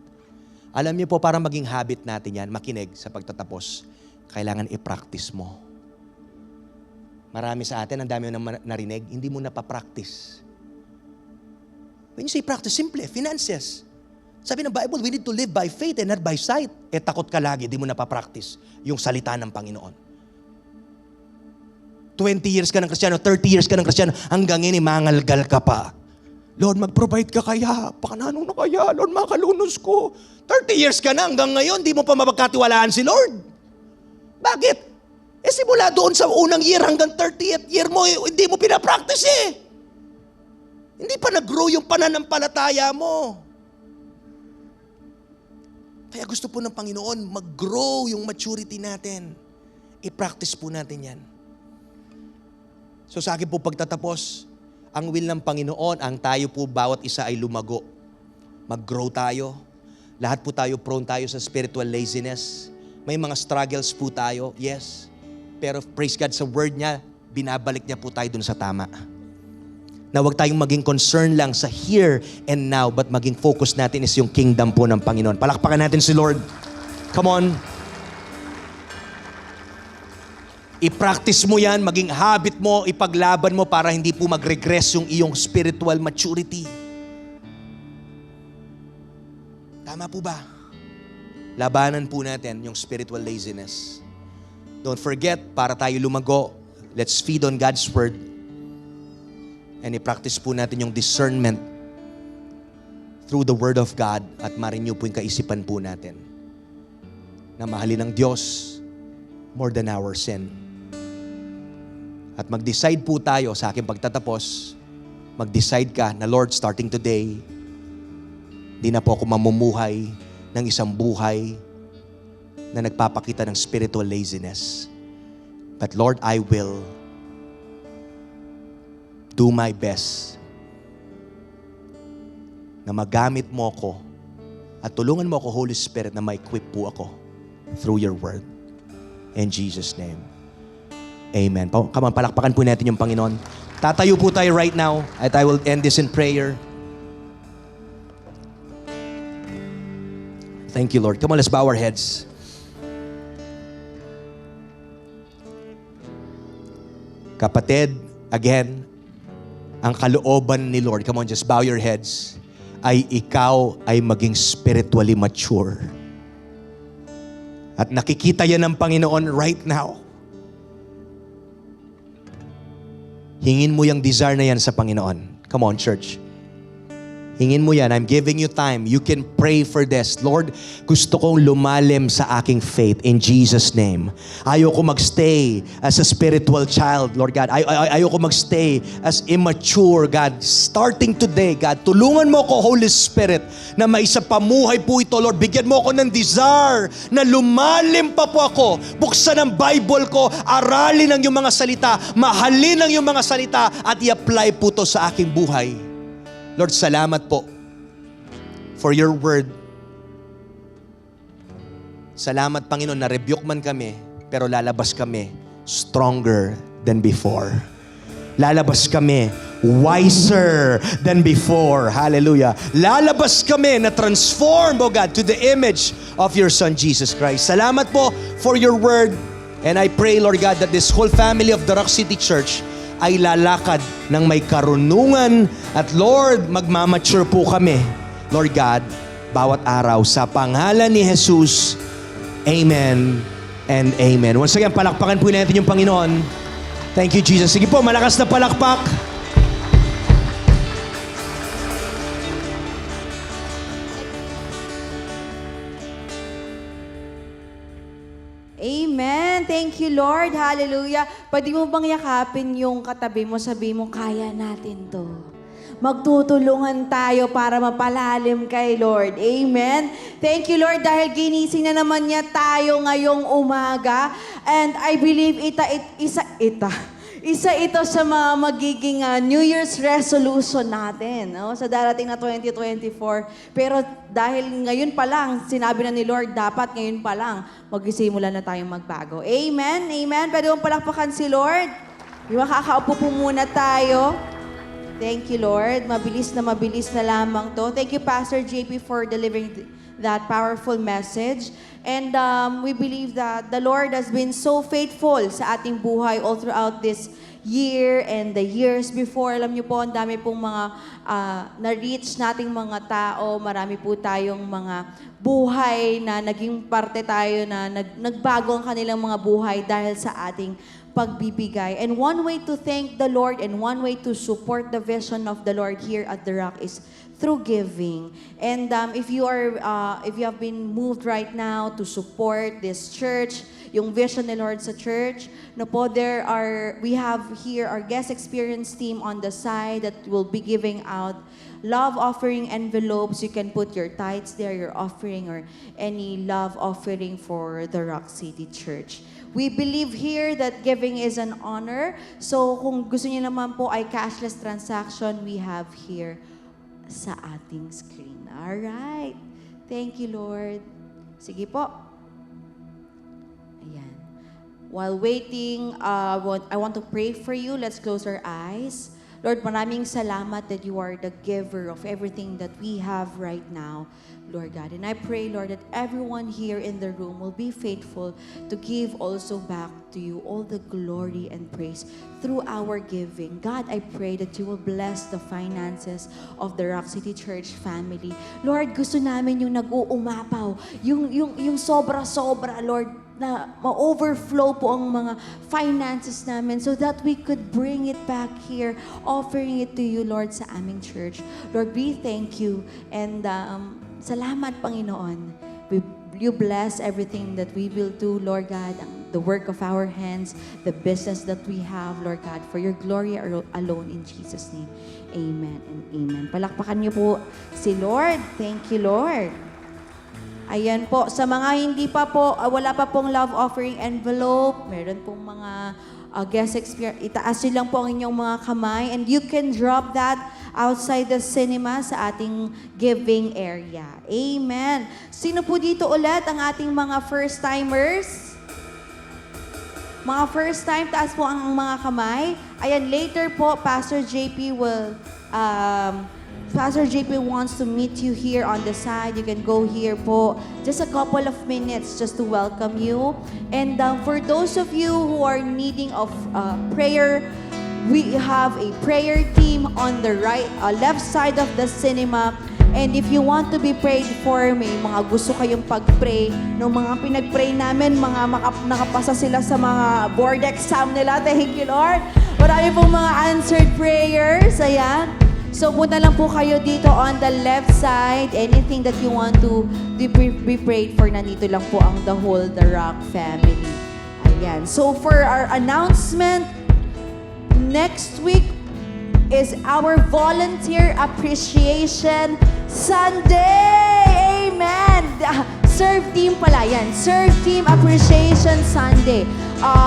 Alam niyo po, para maging habit natin yan, makinig sa pagtatapos, kailangan i-practice mo. Marami sa atin, ang dami mo na narinig, hindi mo napapractice. When you say practice, simple, finances. Sabi ng Bible, we need to live by faith and not by sight. Takot ka lagi, di mo napapractice yung salita ng Panginoon. 20 years ka ng Kristiyano, 30 years ka ng Kristiyano, hanggang ini mangalgal ka pa. Lord, mag-provide ka kaya? Pakananong na kaya? Lord, makalunos ko. 30 years ka na, hanggang ngayon, di mo pa mapagkatiwalaan si Lord. Bakit? Simula doon sa unang year hanggang 30th year mo, hindi mo pinapractice eh. Hindi pa nag-grow yung pananampalataya mo. Kaya gusto po ng Panginoon, mag-grow yung maturity natin. I-practice po natin yan. So sa akin po pagtatapos, ang will ng Panginoon, ang tayo po bawat isa ay lumago. Mag-grow tayo. Lahat po tayo prone tayo sa spiritual laziness. May mga struggles po tayo, yes. Pero praise God, sa word niya, binabalik niya po tayo dun sa tama. Na huwag tayong maging concern lang sa here and now, but maging focus natin is yung kingdom po ng Panginoon. Palakpakan natin si Lord. Come on. I-practice mo yan, maging habit mo, ipaglaban mo para hindi po mag-regress yung iyong spiritual maturity. Tama po ba? Labanan po natin yung spiritual laziness. Don't forget, para tayo lumago, let's feed on God's word. And i-practice po natin yung discernment through the Word of God at ma-renew po yung kaisipan po natin na mahalin ng Diyos more than our sin. At mag-decide po tayo sa aking pagtatapos, mag-decide ka na Lord, starting today, di na po ako mamumuhay ng isang buhay na nagpapakita ng spiritual laziness. But Lord, I will do my best na magamit mo ako at tulungan mo ako, Holy Spirit, na ma-equip po ako through your word. In Jesus' name. Amen. Come on, palakpakan po natin yung Panginoon. Tatayo po tayo right now at I will end this in prayer. Thank you, Lord. Come on, let's bow our heads. Kapatid, again, ang kalooban ni Lord, come on, just bow your heads, ay ikaw ay maging spiritually mature. At nakikita yan ng Panginoon right now. Hingin mo yung desire na yan sa Panginoon. Come on, church. Hingin mo yan. I'm giving you time. You can pray for this. Lord, gusto kong lumalim sa aking faith in Jesus' name. Ayoko magstay as a spiritual child, Lord God. Ayoko magstay as immature, God. Starting today, God, tulungan mo ko, Holy Spirit, na maisapamuhay po ito, Lord. Bigyan mo ako ng desire na lumalim pa po ako. Buksan ang Bible ko, aralin ang iyong mga salita, mahalin ang iyong mga salita, at i-apply po ito sa aking buhay. Lord, salamat po for your word. Salamat, Panginoon, na rebuke man kami, pero lalabas kami stronger than before. Lalabas kami wiser than before. Hallelujah. Lalabas kami na transform, oh God, to the image of your Son, Jesus Christ. Salamat po for your word. And I pray, Lord God, that this whole family of the Rock City Church ay lalakad ng may karunungan at Lord, magmamature po kami. Lord God, bawat araw sa pangalan ni Jesus. Amen and amen. Once again, palakpakan po natin yung Panginoon. Thank you, Jesus. Sige po, malakas na palakpak. Amen. Thank you, Lord. Hallelujah. Pwede mo bang yakapin yung katabi mo, sabi mo, kaya natin to. Magtutulungan tayo para mapalalim kay Lord. Amen. Thank you, Lord, dahil ginising na naman niya tayo ngayong umaga. And I believe isa ito sa mga magiging New Year's resolution natin, no? Sa darating na 2024. Pero dahil ngayon pa lang, sinabi na ni Lord, dapat ngayon pa lang, magsisimula na tayong magbago. Amen? Amen? Pwede mong palakpakan si Lord? Makakaupo po muna tayo. Thank you, Lord. Mabilis na lamang to. Thank you, Pastor JP, for delivering that powerful message. And we believe that the Lord has been so faithful sa ating buhay all throughout this year and the years before. Alam niyo po, ang dami pong mga na-reach nating mga tao. Marami po tayong mga buhay na naging parte tayo na nagbago ang kanilang mga buhay dahil sa ating pagbibigay. And one way to thank the Lord and one way to support the vision of the Lord here at The Rock is through giving. And if you have been moved right now to support this church, yung vision ni Lord sa church, no po, we have here our guest experience team on the side that will be giving out love offering envelopes. You can put your tithes there, your offering, or any love offering for the Rock City Church. We believe here that giving is an honor. So kung gusto niyo naman po ay cashless transaction, we have here sa ating screen. All right. Thank you, Lord. Sige po. Ayan. While waiting, I want to pray for you. Let's close our eyes. Lord, maraming salamat that you are the giver of everything that we have right now, Lord God. And I pray, Lord, that everyone here in the room will be faithful to give also back to you all the glory and praise through our giving. God, I pray that you will bless the finances of the Rock City Church family. Lord, gusto namin yung nag-uumapaw, yung sobra-sobra, Lord, na ma-overflow po ang mga finances namin so that we could bring it back here, offering it to you, Lord, sa aming church. Lord, we thank you and salamat, Panginoon. You bless everything that we will do, Lord God, the work of our hands, the business that we have, Lord God, for your glory alone in Jesus' name. Amen and amen. Palakpakan niyo po si Lord. Thank you, Lord. Ayan po, sa mga hindi pa po, wala pa pong love offering envelope, meron pong mga guest experience, itaas nyo lang po ang inyong mga kamay and you can drop that outside the cinema sa ating giving area. Amen. Sino po dito ulit ang ating mga first-timers? Mga first time, taas po ang mga kamay. Ayan, later po, Pastor JP wants to meet you here on the side. You can go here po. Just a couple of minutes just to welcome you. And for those of you who are needing of prayer, we have a prayer team on the left side of the cinema. And if you want to be prayed for, may mga gusto kayong pag-pray. No mga pinag-pray namin, nakapasa sila sa mga board exam nila. Thank you, Lord. Marami pong mga answered prayers. Ayan. So, punta lang po kayo dito on the left side. Anything that you want to be prayed for, nandito lang po ang The Rock family. Ayan. So, for our announcement, next week is our Volunteer Appreciation Sunday! Amen! Serve team pala yan. Serve Team Appreciation Sunday.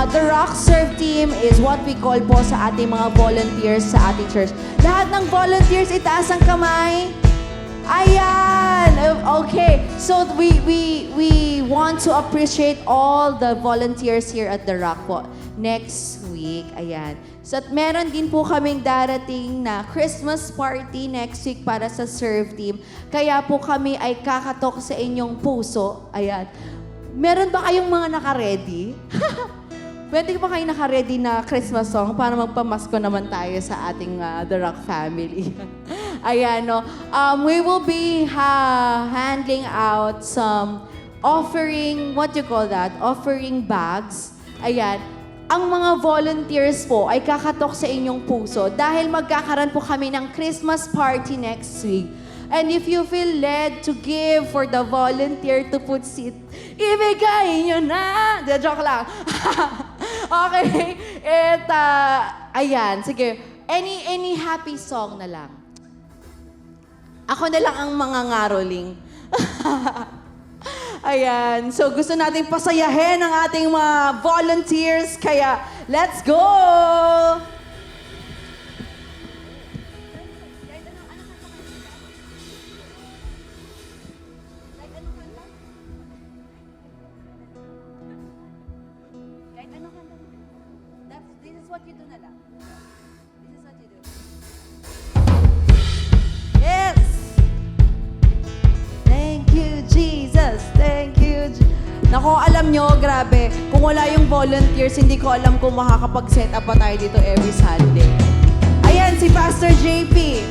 The Rock Serve Team is what we call po sa ating mga volunteers sa ating church. Lahat ng volunteers, itaas ang kamay. Ayan! Okay. So, we want to appreciate all the volunteers here at The Rock po. Next week, ayan. So, at meron din po kaming darating na Christmas party next week para sa Serve Team. Kaya po kami ay kakatok sa inyong puso. Ayan. Meron ba kayong mga naka-ready? Pwede ba kayo naka-ready na Christmas song para magpamasko naman tayo sa ating The Rock family? Ayan, no? We will be handing out some offering, what you call that? Offering bags. Ayan. Ang mga volunteers po ay kakatok sa inyong puso dahil magkakaroon po kami ng Christmas party next week. And if you feel led to give for the volunteer to put seat, ibigay nyo na! Joke lang. Okay. Ayan, sige. Any happy song na lang. Ako na lang ang mga ngaroling. Ayan. So, gusto nating pasayahin ang ating mga volunteers. Kaya, let's go! This is what you do na lang. This is what you do. Yes! Thank you, Jesus. Thank you. Nako, alam nyo, grabe. Kung kung wala yung volunteers, hindi ko alam kung makakapag-set up pa tayo dito every Sunday. Ayan, si Pastor JP.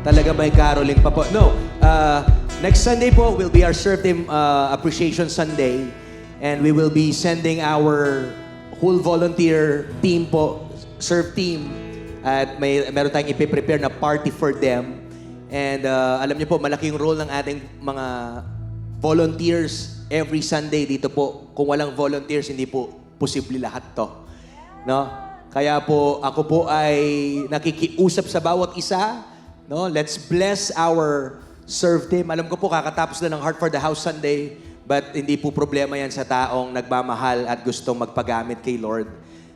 Talaga may caroling pa po. No, next Sunday po will be our Serve Team Appreciation Sunday. And we will be sending our whole volunteer team po, serve team. At meron tayong ipiprepare na party for them. And alam niyo po, malaki yung role ng ating mga volunteers every Sunday dito po. Kung walang volunteers, hindi po posible lahat to. No? Kaya po, ako po ay nakikiusap sa bawat isa. No? Let's bless our serve team. Alam ko po, kakatapos na ng Heart for the House Sunday. But hindi po problema yan sa taong nagmamahal at gustong magpagamit kay Lord.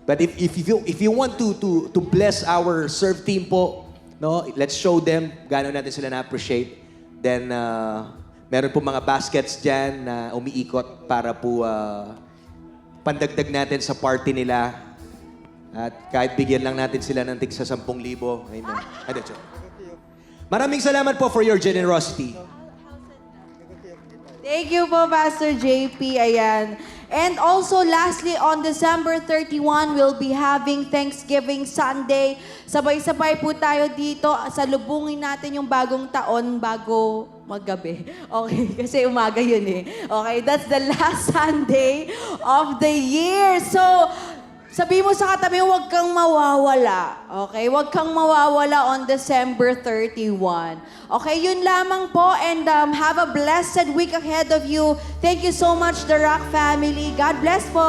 But if you want to bless our serve team po, no, let's show them gaano natin sila na-appreciate. Then meron po mga baskets diyan na umiikot para po pandagdag natin sa party nila. At kahit bigyan lang natin sila ng tig sa 10,000. Amen. Maraming salamat po for your generosity. Thank you po, Pastor JP. Ayan. And also, lastly, on December 31, we'll be having Thanksgiving Sunday. Sabay-sabay po tayo dito. Salubungin natin yung bagong taon bago maggabi. Okay, kasi umaga yun eh. Okay, that's the last Sunday of the year. So, sabi mo sa katabi, huwag kang mawawala. Okay? Huwag kang mawawala on December 31. Okay? Yun lamang po. And have a blessed week ahead of you. Thank you so much, The Rock family. God bless po.